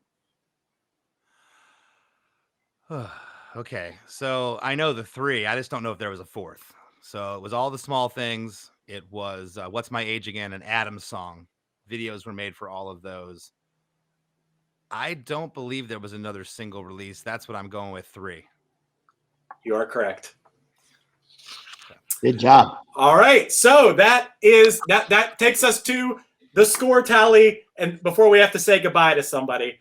Okay, so I know the three. I just don't know if there was a fourth. So it was All the Small Things. It was What's My Age Again, an Adams song. Videos were made for all of those. I don't believe there was another single release. That's what I'm going with, 3. You are correct. Good job. All right, so that takes us to the score tally, and before we have to say goodbye to somebody,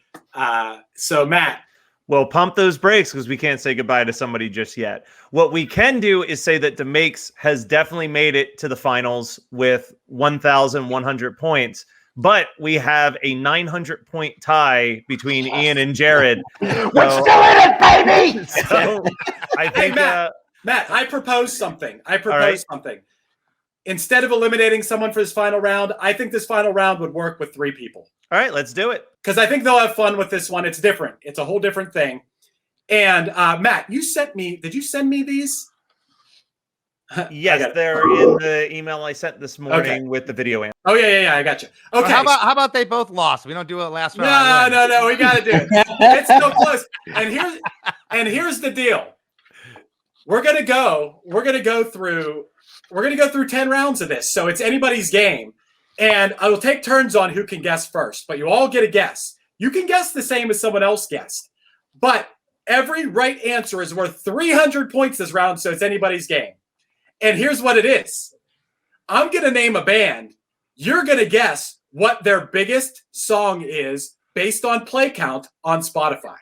so Matt. Well, pump those brakes because we can't say goodbye to somebody just yet. What we can do is say that DeMakes has definitely made it to the finals with 1,100 points, but we have a 900-point tie between Ian and Jared. We're still in it, baby! So I think Matt, I propose something. Something. Instead of eliminating someone for this final round, I think this final round would work with 3 people. All right, let's do it. Because I think they'll have fun with this one. It's different. It's a whole different thing. And Matt, did you send me these? Yes, they're in the email I sent this morning with the video answer. Oh, yeah, I got you. Okay. Well, how about they both lost? We don't do it last round. No, we got to do it. It's so close. And here's the deal. We're gonna go through 10 rounds of this, so it's anybody's game, and I will take turns on who can guess first. But you all get a guess. You can guess the same as someone else guessed, but every right answer is worth 300 points this round, so it's anybody's game. And here's what it is: I'm gonna name a band. You're gonna guess what their biggest song is based on play count on Spotify.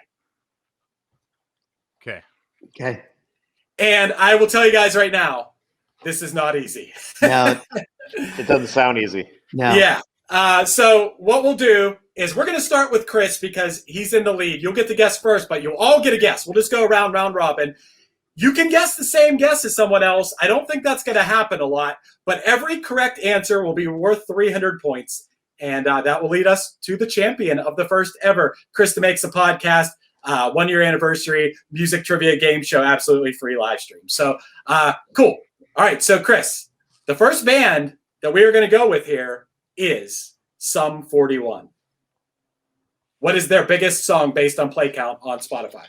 Okay. And I will tell you guys right now, this is not easy. No. It doesn't sound easy. No. Yeah. So what we'll do is we're going to start with Chris because he's in the lead. You'll get to guess first, but you'll all get a guess. We'll just go around round robin. You can guess the same guess as someone else. I don't think that's going to happen a lot, but every correct answer will be worth 300 points. And that will lead us to the champion of the first ever Chris DeMakes a Podcast 1-year anniversary music trivia game show, absolutely free live stream. So cool. All right. So Chris, the first band that we are going to go with here is Sum 41. What is their biggest song based on play count on Spotify?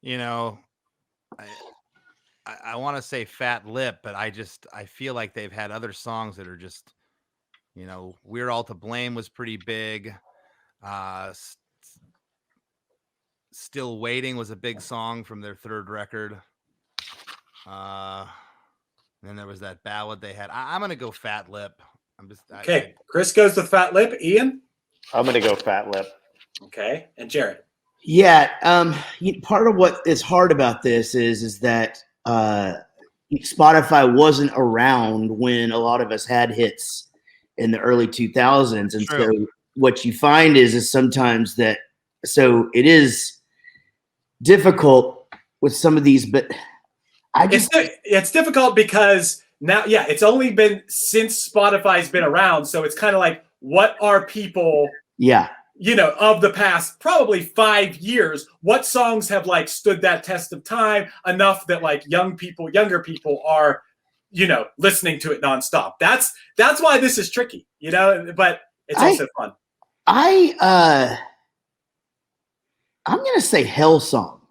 You know, I want to say Fat Lip, but I feel like they've had other songs that are just, you know, We're All to Blame was pretty big. Still Waiting was a big song from their third record. Then there was that ballad they had. I'm going to go Fat Lip. Okay. Chris goes with Fat Lip. Ian? I'm going to go Fat Lip. Okay. And Jared? Yeah. Part of what is hard about this is that Spotify wasn't around when a lot of us had hits in the early 2000s. And True. So what you find is sometimes that, so it is difficult with some of these, but it's difficult because now, it's only been since Spotify's been around. So it's kind of like, what are people, of the past probably 5 years, what songs have like stood that test of time enough that like younger people are, listening to it nonstop. That's why this is tricky, but it's also fun. I'm going to say Hell Song.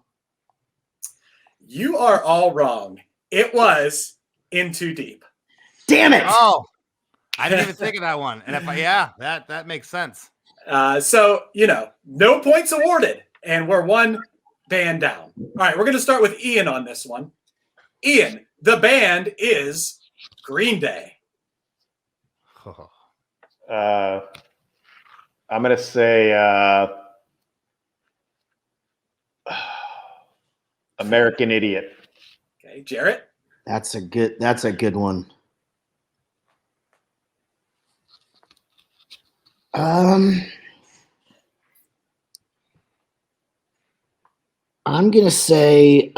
You are all wrong. It was In Too Deep. Damn it! Oh, I didn't even think of that one. And that makes sense. So, no points awarded, and we're one band down. All right, we're going to start with Ian on this one. Ian, the band is Green Day. I'm going to say American Idiot. Okay, Jarrett? That's a good one. I'm gonna say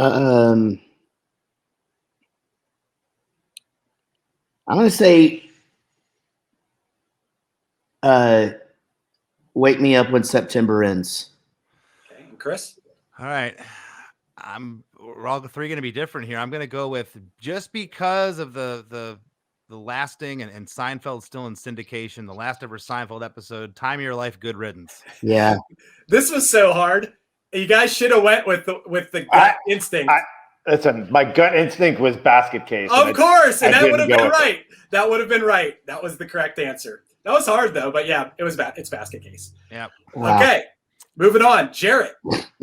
Wake Me Up When September Ends. Okay, and Chris? All right. We're all three going to be different here. I'm going to go with, just because of the lasting and Seinfeld's still in syndication, the last ever Seinfeld episode, Time of Your Life, Good Riddance. Yeah. This was so hard. You guys should have went with the gut instinct. Listen, my gut instinct was Basket Case. Of course, and that would have been right. It. That would have been right. That was the correct answer. That was hard though, but yeah, it's Basket Case. Yeah. Wow. Okay, moving on. Jarrett.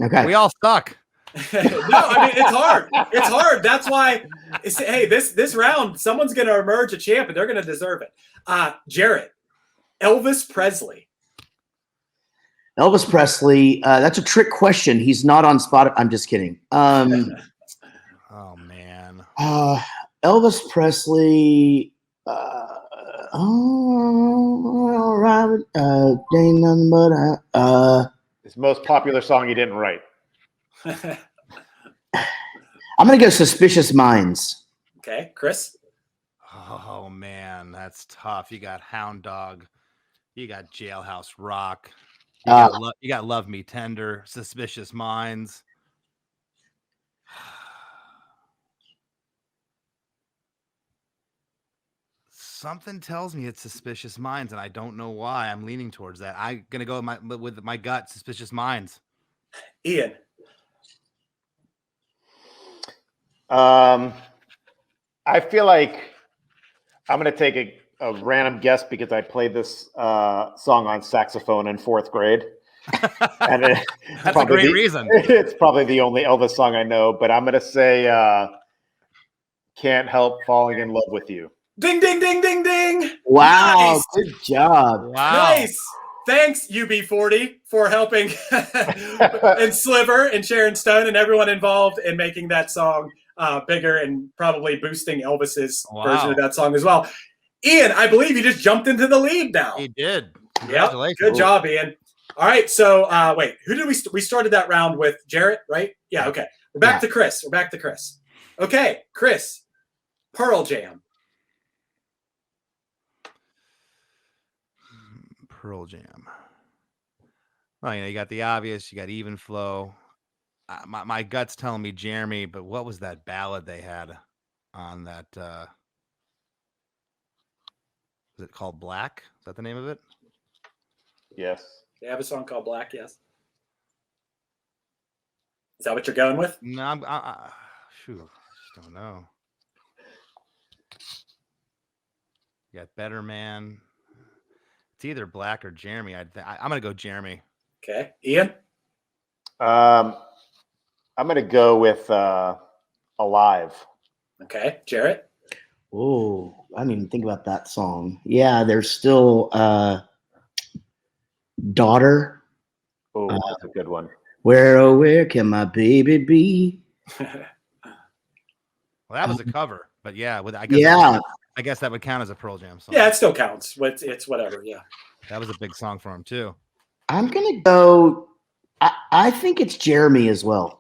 Okay. We all suck. No, I mean, it's hard. It's hard. That's why. Hey, this round, someone's going to emerge a champ, and they're going to deserve it. Jarrett, Elvis Presley. Elvis Presley. That's a trick question. He's not on Spotify. I'm just kidding. Oh man. Elvis Presley. Ain't nothing but his most popular song he didn't write. I'm gonna go Suspicious Minds. Okay, Chris. Oh man, that's tough. You got Hound Dog, you got Jailhouse Rock, you got Love Me Tender, Suspicious Minds. Something tells me it's Suspicious Minds, and I don't know why. I'm leaning towards that. I'm gonna go with my gut, Suspicious Minds. Ian. I feel like I'm going to take a random guess because I played this song on saxophone in 4th grade. And that's a great reason. It's probably the only Elvis song I know, but I'm going to say Can't Help Falling in Love with You. Ding, ding, ding, ding, ding. Wow, Nice. good job. Wow. Nice. Thanks, UB40, for helping and Sliver and Sharon Stone and everyone involved in making that song bigger and probably boosting Elvis's version of that song as well. Ian, I believe you just jumped into the lead now. He did. Yep. Good job, Ian. All right. So wait, who did we started that round with? Jarrett, right? Yeah. Okay. We're back to Chris. Okay, Chris. Pearl Jam. Pearl Jam. Well, you got the obvious. You got Even Flow. My gut's telling me Jeremy, but what was that ballad they had on that? Was it called Black? Is that the name of it? Yes. They have a song called Black. Yes. Is that what you're going with? No, I just don't know. You got Better Man. It's either Black or Jeremy. I'm gonna go Jeremy. Okay, Ian. I'm gonna go with Alive. Okay, Jarrett. Oh, I didn't even think about that song. Yeah, there's still Daughter. Oh, that's a good one. Where can my baby be? Well, that was a cover, but yeah, I guess that would count as a Pearl Jam song. Yeah, it still counts. It's whatever. Yeah, that was a big song for him too. I'm gonna go. I think it's Jeremy as well.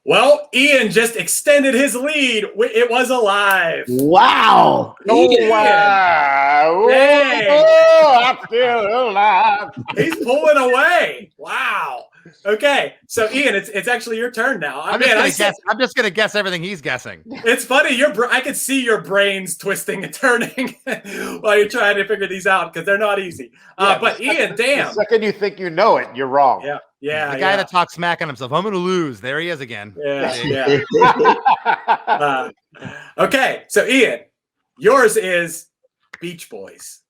Well, Ian just extended his lead. It was Alive. Wow! Oh, wow! Dang. Oh, I'm still alive. He's pulling away. Wow. Okay, so Ian, it's actually your turn now. I'm just gonna guess everything he's guessing. It's funny. I could see your brains twisting and turning while you're trying to figure these out because they're not easy. But Ian, damn. The second you think you know it, you're wrong. Yeah. The guy that talks smack on himself. I'm gonna lose. There he is again. Yeah. Okay, so Ian, yours is Beach Boys.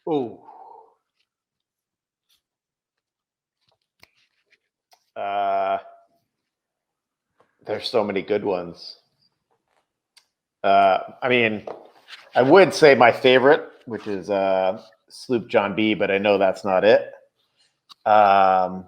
Ooh. There's so many good ones. I mean, I would say my favorite, which is Sloop John B, but I know that's not it. Fuck.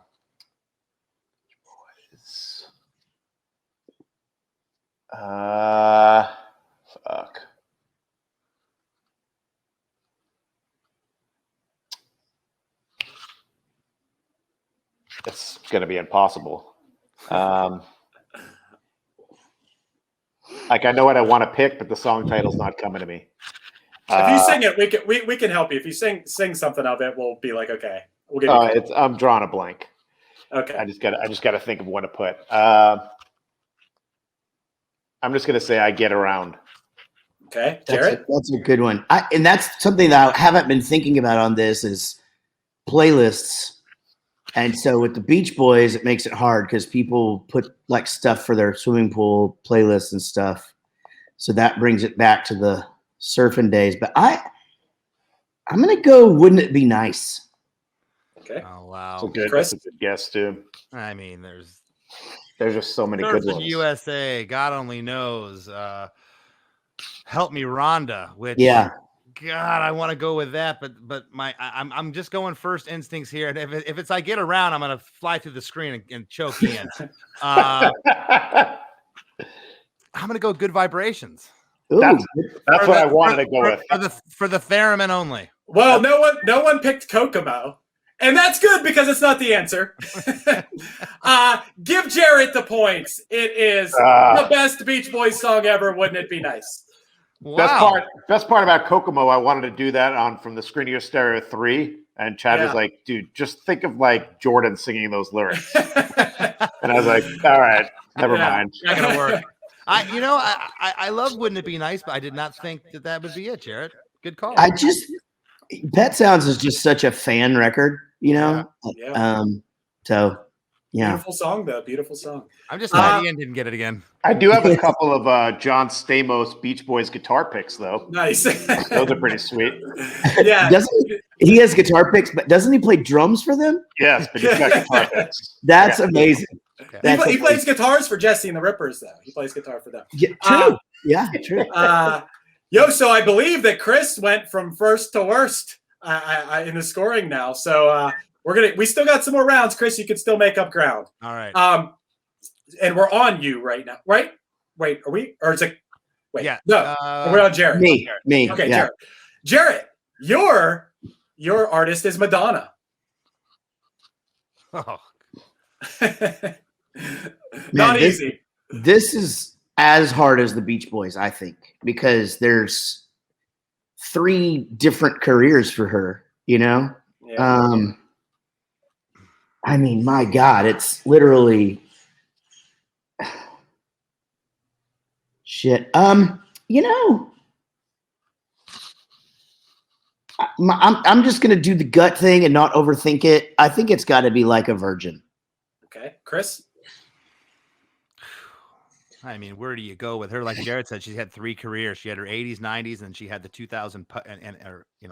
It's gonna be impossible. Like I know what I want to pick, but the song title's not coming to me. If you sing it, we can help you. If you sing something of it, we'll be like, okay, we'll give you. I'm drawing a blank. Okay. I just gotta think of one to put. I'm just gonna say I Get Around. Okay, Jared. That's a good one. And that's something that I haven't been thinking about on this is playlists. And so with the Beach Boys, it makes it hard because people put like stuff for their swimming pool playlists and stuff. So that brings it back to the surfing days. But I'm gonna go. Wouldn't it be nice? Okay. Oh wow. That's a good guess too. I mean, there's just so many good ones. USA, God only knows. Help Me Rhonda, which God, I want to go with that, but I'm just going first instincts here. And if it's I Get Around, I'm gonna fly through the screen and choke Ian. I'm gonna go Good Vibrations. That's what I wanted to go with. For the theremin only. Well, no one picked Kokomo. And that's good because it's not the answer. Give Jarrett the points. It is the best Beach Boys song ever. Wouldn't it be nice? Wow. Best part about Kokomo, I wanted to do that on From the Screen to Your Stereo 3. And Chad was like, dude, just think of like Jordan singing those lyrics. And I was like, all right, never mind. Not gonna work. I love Wouldn't It Be Nice, but I did not think that would be it, Jarrett. Good call. Pet Sounds is just such a fan record, you know? Yeah. So, yeah. Beautiful song, though. Beautiful song. I'm just glad Ian didn't get it again. I do have a couple of John Stamos Beach Boys guitar picks, though. Nice. Those are pretty sweet. Yeah. He has guitar picks, but doesn't he play drums for them? Yes, but he's got guitar picks. That's amazing. He plays guitars for Jesse and the Rippers, though. He plays guitar for them. Yeah, true. True. So I believe that Chris went from first to worst in the scoring now. So we still got some more rounds. Chris, you can still make up ground. All right. And we're on you right now, right? Wait, are we? Or is it? Wait, yeah. No, we're on Jared. Me. Okay, yeah. Jared, your artist is Madonna. Oh. Not easy. This is as hard as the Beach Boys, I think, because there's 3 different careers for her, you know? Yeah. I mean, my God, it's literally shit. You know, I'm just gonna do the gut thing and not overthink it. I think it's got to be Like a Virgin. Okay, Chris. I mean, where do you go with her? Like Jared said, she had 3 careers. She had her 80s, 90s, and she had the 2000 and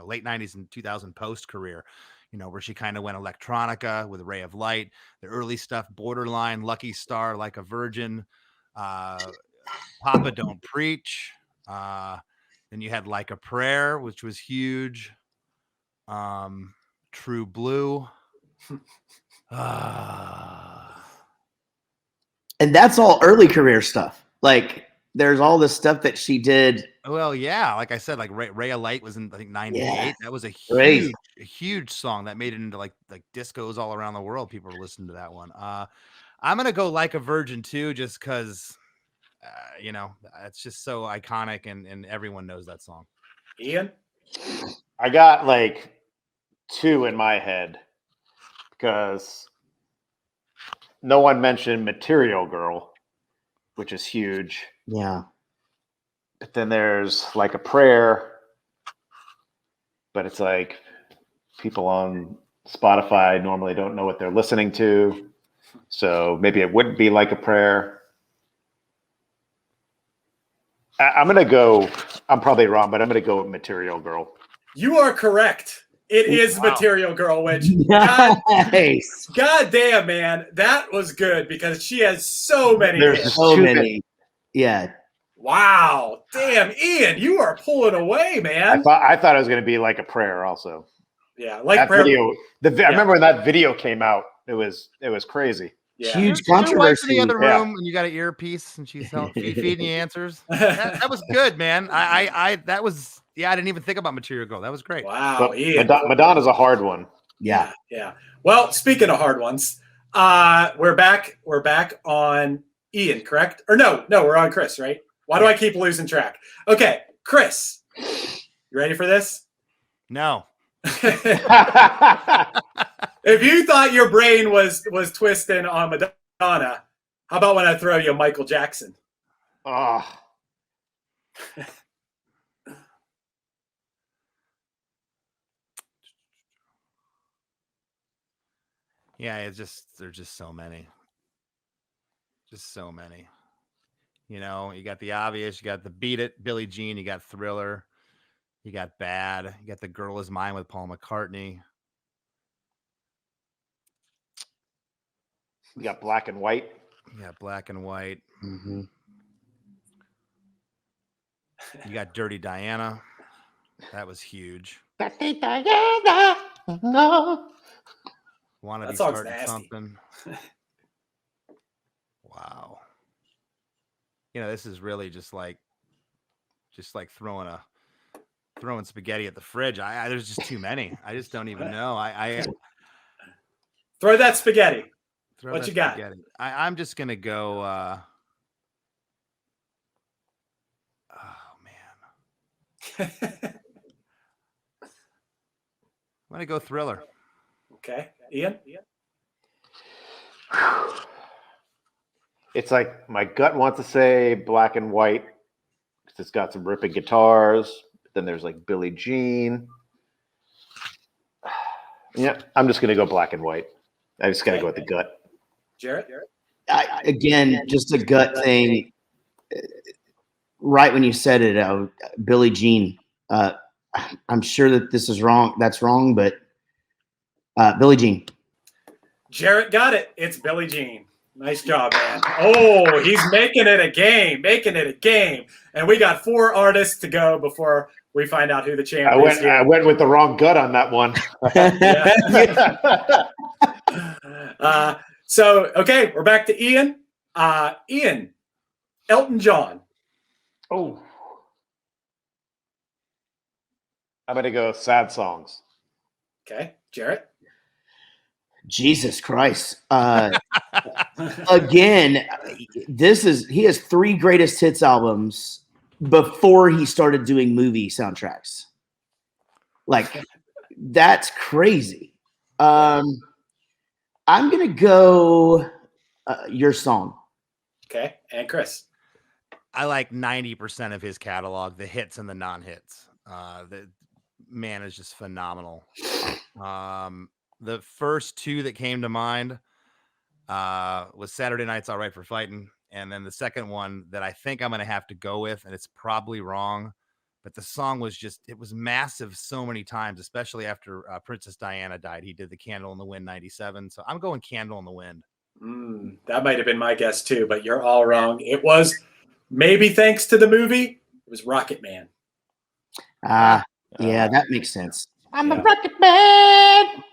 late 90s and 2000 post career. Where she kind of went electronica with Ray of Light, the early stuff, Borderline, Lucky Star, Like a Virgin, Papa Don't Preach. Then you had Like a Prayer, which was huge. True Blue. And that's all early career stuff. Like there's all this stuff that she did. Well, yeah, like I said, like Ray of Light was in I think 98. Yeah. That was a huge song that made it into like discos all around the world. People were listening to that one. I'm gonna go Like a Virgin too, just because it's just so iconic and everyone knows that song. Ian, I got like 2 in my head because no one mentioned Material Girl, which is huge. Yeah. But then there's Like a Prayer, but it's like people on Spotify normally don't know what they're listening to. So maybe it wouldn't be Like a Prayer. I'm going to go, I'm probably wrong, but I'm going to go with Material Girl. You are correct. It is Material Girl, which Nice. God damn, man, that was good because she has so many There's hits. So many. Yeah. Wow. Damn, Ian, you are pulling away, man. I thought it was going to be Like a Prayer also. Yeah, Like That Prayer. video, I remember when that video came out, it was crazy. Yeah. Huge Your wife's in controversy. the other Yeah. room, and you got an earpiece, and she's feeding you answers. That was good, man. That was I didn't even think about Material Girl. That was great. Wow, But Ian. Madonna's a hard one. Yeah. Yeah. Well, speaking of hard ones, we're back on Ian, correct? Or no, we're on Chris, right? Why do I keep losing track? Okay, Chris, you ready for this? No. If you thought your brain was twisting on Madonna, how about when I throw you Michael Jackson? Oh. Yeah, there's just so many. Just so many. You know, you got the obvious, you got the Beat It, Billie Jean, you got Thriller, you got Bad, you got The Girl Is Mine with Paul McCartney. You got Black and White. Yeah, Black and White. Mm-hmm. You got Dirty Diana. That was huge. Dirty Diana. No. Wanna That Be song's Starting nasty. Something. Wow. You know, this is really just like throwing spaghetti at the fridge. There's just too many. I just don't even know. I Throw that spaghetti. throw What that you got? spaghetti. I'm just gonna go. Oh man, I'm gonna go Thriller. Okay, Ian. It's like my gut wants to say Black and White because it's got some ripping guitars. But then there's like Billie Jean. Yeah, I'm just gonna go Black and White. I just gotta go with the gut. Jarrett. Again, just a gut thing. Right when you said it, Billie Jean. I'm sure that this is wrong. That's wrong, but Billie Jean. Jarrett got it. It's Billie Jean. Nice job, man. Oh, he's making it a game. And we got 4 artists to go before we find out who the champ is here. I went with the wrong gut on that one. So, okay, we're back to Ian. Ian, Elton John. Oh. I'm going to go Sad Songs. Okay, Jarrett. Jesus Christ. Again, he has 3 greatest hits albums before he started doing movie soundtracks. Like, that's crazy. I'm going to go Your Song. Okay, and Chris. I like 90% of his catalog, the hits and the non-hits. The man is just phenomenal. The first 2 that came to mind was Saturday Night's All Right for Fighting. And then the second one that I think I'm going to have to go with, and it's probably wrong, but the song was it was massive so many times, especially after Princess Diana died. He did the Candle in the Wind 97. So I'm going Candle in the Wind. That might have been my guess too, but you're all wrong. It was, maybe thanks to the movie, it was Rocket Man. Yeah, that makes sense. I'm a Rocket Man.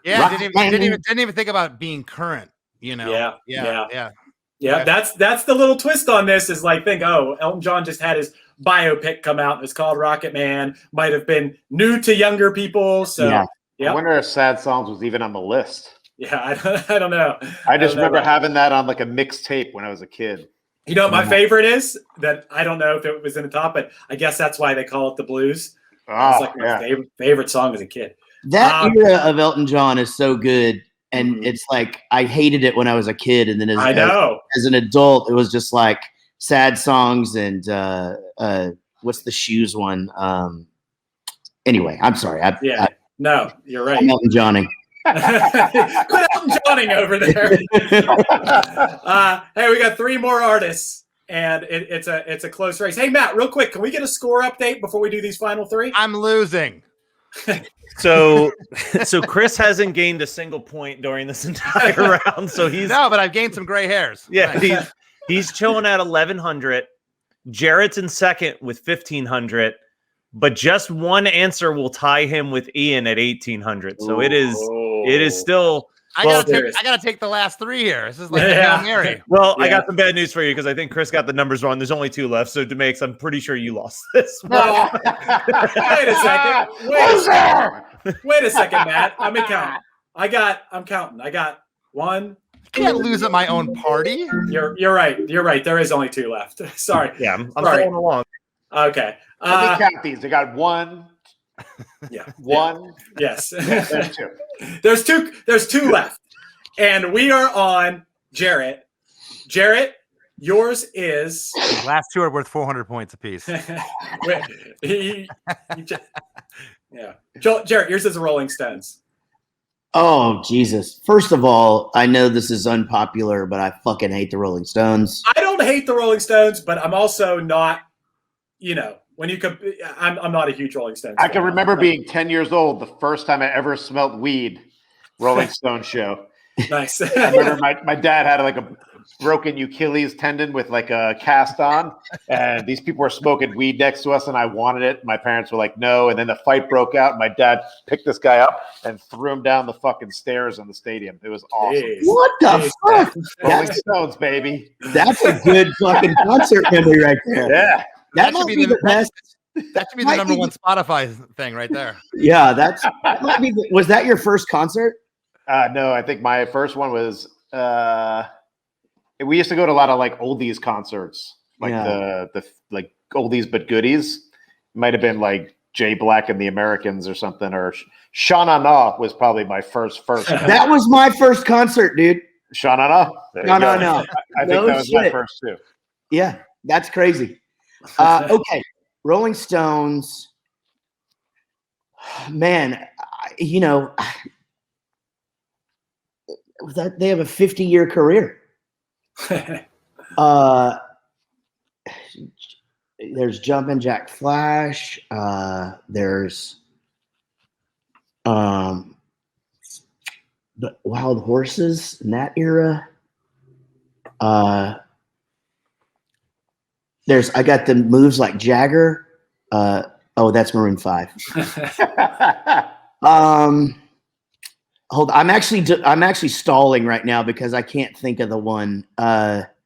Yeah, didn't even think about being current. You know. Yeah. That's the little twist on this. Is like, Elton John just had his biopic come out. It's called Rocket Man. Might have been new to younger people. So I wonder if Sad Songs was even on the list. Yeah, I don't know. I just remember having that on like a mixtape when I was a kid. You know what my favorite is? That I don't know if it was in the top, but I guess that's why they call it the blues. It's like my favorite song as a kid. That era of Elton John is so good. and it's like I hated it when I was a kid, and then I know. as an adult, it was just like sad songs and what's the Shoes one? Anyway, I'm sorry. No, you're right. I'm Elton Johning. Quit Elton Johning over there. Hey, we got 3 more artists, and it's a close race. Hey, Matt, real quick, can we get a score update before we do these final 3? I'm losing. So Chris hasn't gained a single point during this entire round. So but I've gained some gray hairs. Yeah, he's chilling at 1,100. Jarrett's in second with 1,500, but just one answer will tie him with Ian at 1,800. So it is still. I gotta take the last 3 here. This is like Hail Mary. Well, I got some bad news for you because I think Chris got the numbers wrong. There's only 2 left. So DeMakes, I'm pretty sure you lost this one. Wait a second. Wait a second, Matt. I'm counting. I'm counting. I got 1. I can't lose at my own party. You're right. You're right. There is only 2 left. Sorry. Yeah, I'm following along. Okay. Let me count these. I got 1. Yeah. 1. Yes. There's 2. There's 2 left. And we are on Jarrett. Jarrett, yours is. The last 2 are worth 400 points apiece. Jarrett, yours is Rolling Stones. Oh, Jesus. First of all, I know this is unpopular, but I fucking hate the Rolling Stones. I don't hate the Rolling Stones, but I'm also not, when you could, I'm not a huge Rolling Stones I can remember being 10 years old, the first time I ever smelled weed, Rolling Stone show. Nice. I remember my dad had like a broken Achilles tendon with like a cast on, and these people were smoking weed next to us, and I wanted it. My parents were like, no. And then the fight broke out, and my dad picked this guy up and threw him down the fucking stairs in the stadium. It was awesome. Jeez. What the fuck? Rolling Stones, baby. That's a good fucking concert memory right there. Yeah. That might be the best. That should be the number 1 Spotify thing right there. Yeah, that might be. Was that your first concert? No, I think my first one was we used to go to a lot of like oldies concerts, like the like oldies but goodies. Might have been like Jay Black and the Americans or something, or Sha Na Na was probably my first. That was my first concert, dude. Sha Na Na. No. I think that was my first too. Yeah, that's crazy. Okay, Rolling Stones. Man, that they have a 50-year career. There's Jumpin' Jack Flash. There's the Wild Horses in that era. I got the Moves Like Jagger. That's Maroon 5. Hold on. I'm actually stalling right now because I can't think of the one.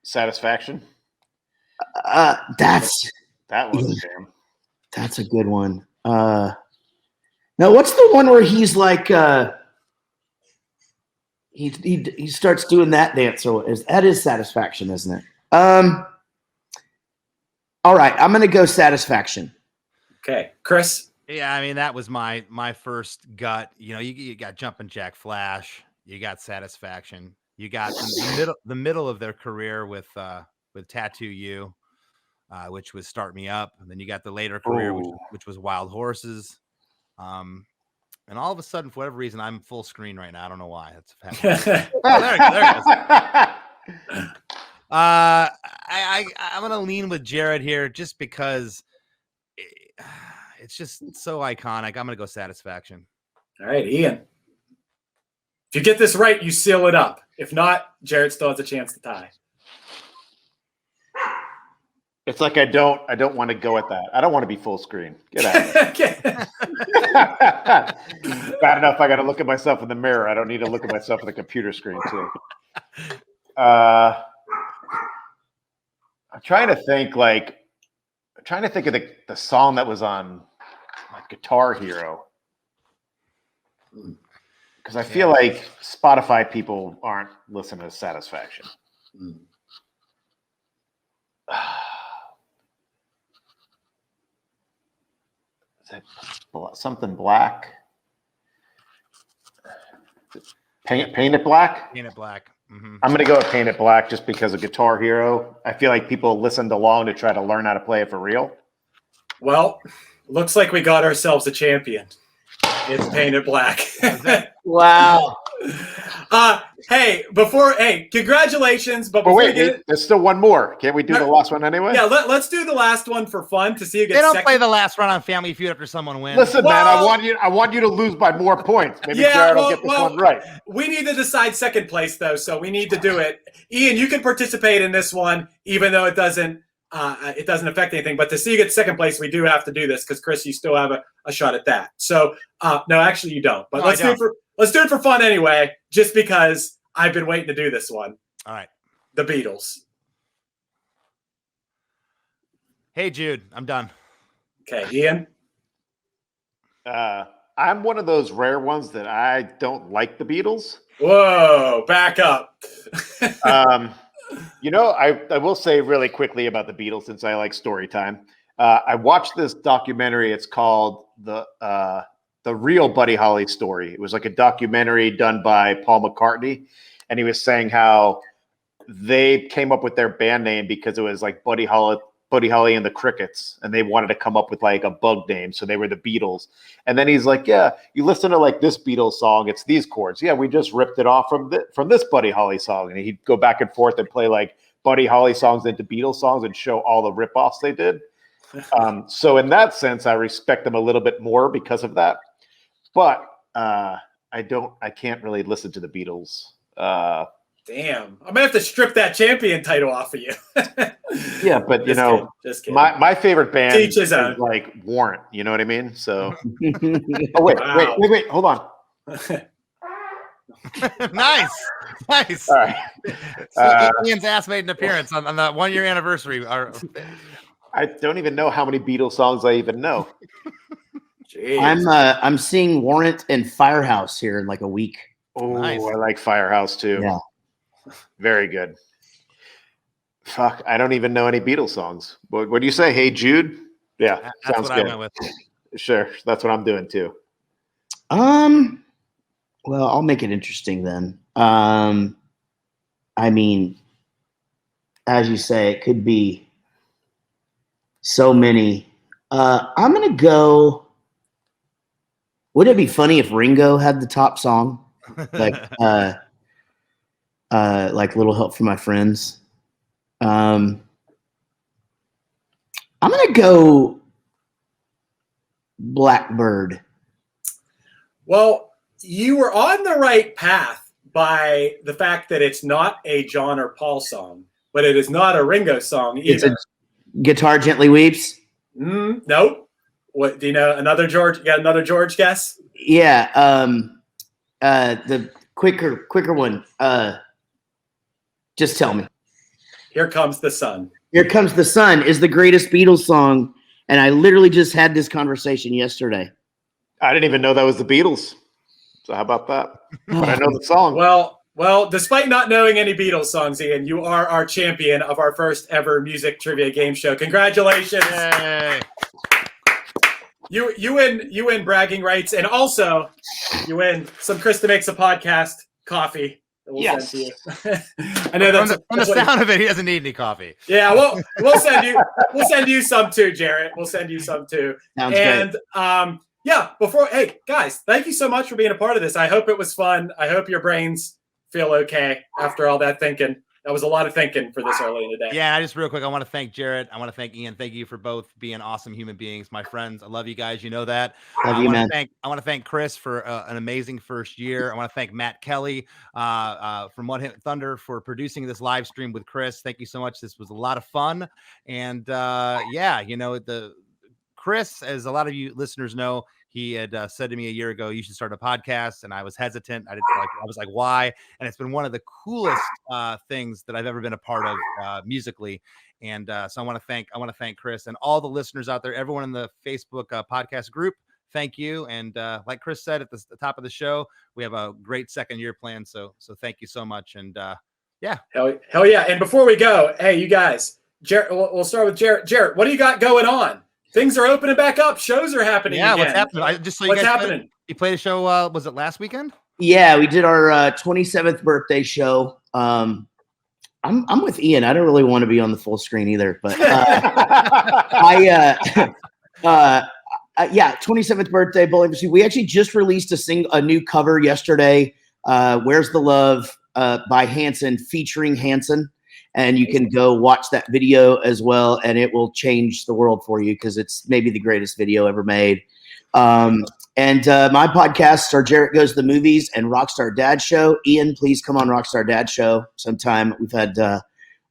Satisfaction. That was a jam. That's a good one. Now what's the one where he's like he starts doing that dance? So that is Satisfaction, isn't it? All right, I'm gonna go Satisfaction. Okay, Chris. Yeah, I mean that was my first gut. You got Jumpin' Jack Flash, you got Satisfaction, you got the middle of their career with Tattoo You, which was Start Me Up, and then you got the later career which was Wild Horses, and all of a sudden for whatever reason I'm full screen right now. I don't know why. That's there it goes. I'm gonna lean with Jared here just because. It's just so iconic. I'm going to go Satisfaction. All right, Ian. If you get this right, you seal it up. If not, Jared still has a chance to tie. It's like I don't want to go at that. I don't want to be full screen. Get out of it. Bad enough I got to look at myself in the mirror. I don't need to look at myself in the computer screen too. I'm trying to think of the song that was on like Guitar Hero, because I feel like Spotify people aren't listening to Satisfaction. Is that something black? Paint It Black? Paint It Black. Mm-hmm. I'm going to go with Paint It Black just because of Guitar Hero. I feel like people listened along to try to learn how to play it for real. Well, looks like we got ourselves a champion. It's Paint It Black. Wow. Hey, congratulations. But wait, there's still one more. Can't we do the last one anyway? Yeah, let's do the last one for fun to see who gets They don't second. play the last run on Family Feud after someone wins. Listen, man, I want you to lose by more points. Maybe Jared will get this one right. We need to decide second place though, so we need to do it. Ian, you can participate in this one, even though it doesn't affect anything. But to see you get second place, we do have to do this because Chris, you still have a shot at that. So no, actually you don't. But let's do it for fun anyway, just because I've been waiting to do this one. All right. The Beatles. Hey, Jude, I'm done. Okay, Ian. I'm one of those rare ones that I don't like the Beatles. Whoa, back up. I will say really quickly about the Beatles since I like story time. I watched this documentary. It's called The Real Buddy Holly Story. It was like a documentary done by Paul McCartney, and he was saying how they came up with their band name because it was like Buddy Holly and the Crickets, and they wanted to come up with like a bug name, so they were the Beatles. And then he's like, yeah, you listen to like this Beatles song, it's these chords. Yeah, we just ripped it off from this Buddy Holly song. And he'd go back and forth and play like Buddy Holly songs into Beatles songs and show all the rip-offs they did. So in that sense, I respect them a little bit more because of that. But I can't really listen to the Beatles. Damn, I'm gonna have to strip that champion title off of you. Yeah, but just kidding. My favorite band is own. like Warrant. You know what I mean? So, wait, hold on. Nice. All right. Ian's ass made an appearance on the 1 year anniversary. I don't even know how many Beatles songs I even know. I'm seeing Warrant and Firehouse here in like a week. Oh, nice. I like Firehouse too. Yeah. Very good. Fuck, I don't even know any Beatles songs. What do you say? Hey Jude? Yeah, That's sounds what good. I went with. Sure, that's what I'm doing too. Well, I'll make it interesting then. I mean, as you say, it could be so many. I'm gonna go. Would it be funny if Ringo had the top song? Like Little Help from My Friends. I'm gonna go Blackbird. Well, you were on the right path by the fact that it's not a John or Paul song, but it is not a Ringo song either. It's a Guitar Gently Weeps. Nope. What do you know? Another George? You got another George guess? Yeah. The quicker one. Just tell me. Here Comes the Sun. Here Comes the Sun is the greatest Beatles song, and I literally just had this conversation yesterday. I didn't even know that was the Beatles. So how about that? But I know the song. Well, despite not knowing any Beatles songs, Ian, you are our champion of our first ever music trivia game show. Congratulations! Yay. You win bragging rights, and also you win some Chris DeMakes a podcast coffee. We'll send to you. I know that's from the sound of it, he doesn't need any coffee. Yeah, we'll send you some too, Jarrett. We'll send you some too. Sounds and great. Hey guys, thank you so much for being a part of this. I hope it was fun. I hope your brains feel okay after all that thinking. That was a lot of thinking for this early in the day. Yeah, just real quick, I want to thank Jarrett. I want to thank Ian. Thank you for both being awesome human beings, my friends. I love you guys. You know that. Love you, man. I want to thank Chris for an amazing first year. I want to thank Matt Kelly from One Hit Thunder for producing this live stream with Chris. Thank you so much. This was a lot of fun. And Chris, as a lot of you listeners know, he had said to me a year ago, you should start a podcast. And I was hesitant. I was like, why? And it's been one of the coolest things that I've ever been a part of musically. And so I want to thank Chris and all the listeners out there, everyone in the Facebook podcast group. Thank you. And like Chris said at the top of the show, we have a great second year plan. So thank you so much. And yeah. Hell yeah. And before we go, hey, you guys, Jarrett, we'll start with Jarrett. Jarrett, what do you got going on? Things are opening back up. Shows are happening. Yeah, again. what's happening? What's happening? You played a show. Was it last weekend? Yeah, we did our 27th birthday show. I'm with Ian. I don't really want to be on the full screen either, but yeah, 27th birthday Bowling for Soup. We actually just released a new cover yesterday. Where's the Love by Hanson, featuring Hanson. And you can go watch that video as well, and it will change the world for you because it's maybe the greatest video ever made. And my podcasts are Jarrett Goes to the Movies and Rockstar Dad Show. Ian, please come on Rockstar Dad Show sometime. We've had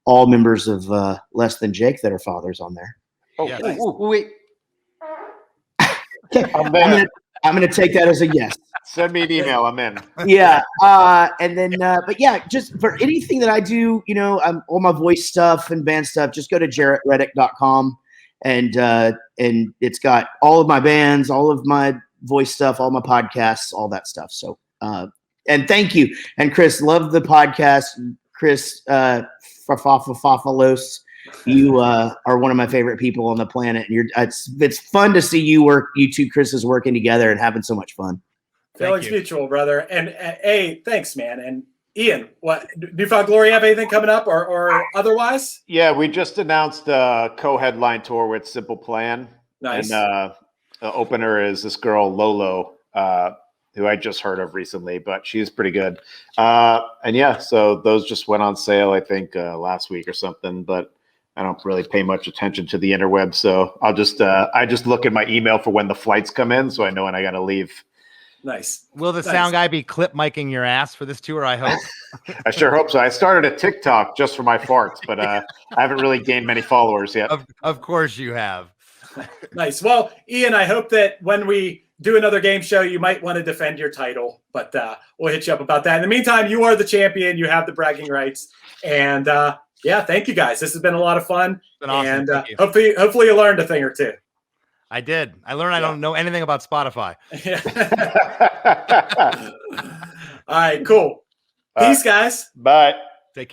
all members of Less Than Jake that are fathers on there. Oh, Yes. wait. I'm gonna take that as a yes. Send me an email. I'm in. Yeah. And then, but yeah, just for anything that I do, all my voice stuff and band stuff, just go to jarrettreddick.com and it's got all of my bands, all of my voice stuff, all my podcasts, all that stuff. So, and thank you. And Chris, love the podcast. Chris, Fafalos, you are one of my favorite people on the planet. And it's fun to see you two Chris's working together and having so much fun. Feelings mutual, brother. And hey, thanks, man. And Ian, what Newfound Glory have anything coming up or otherwise? Yeah, we just announced a co-headline tour with Simple Plan. Nice. And the opener is this girl Lolo, who I just heard of recently, but she's pretty good. And yeah, so those just went on sale, I think, last week or something. But I don't really pay much attention to the interweb, so I just look at my email for when the flights come in, so I know when I got to leave. Nice. Will the sound guy be clip micing your ass for this tour? I hope. I sure hope so. I started a TikTok just for my farts, but I haven't really gained many followers yet. Of course you have. Nice. Well, Ian, I hope that when we do another game show, you might want to defend your title, but we'll hit you up about that. In the meantime, you are the champion. You have the bragging rights. And yeah, thank you guys. This has been a lot of fun. It's been awesome. And hopefully you learned a thing or two. I did. I learned I don't know anything about Spotify. All right, cool. Peace, guys. Bye.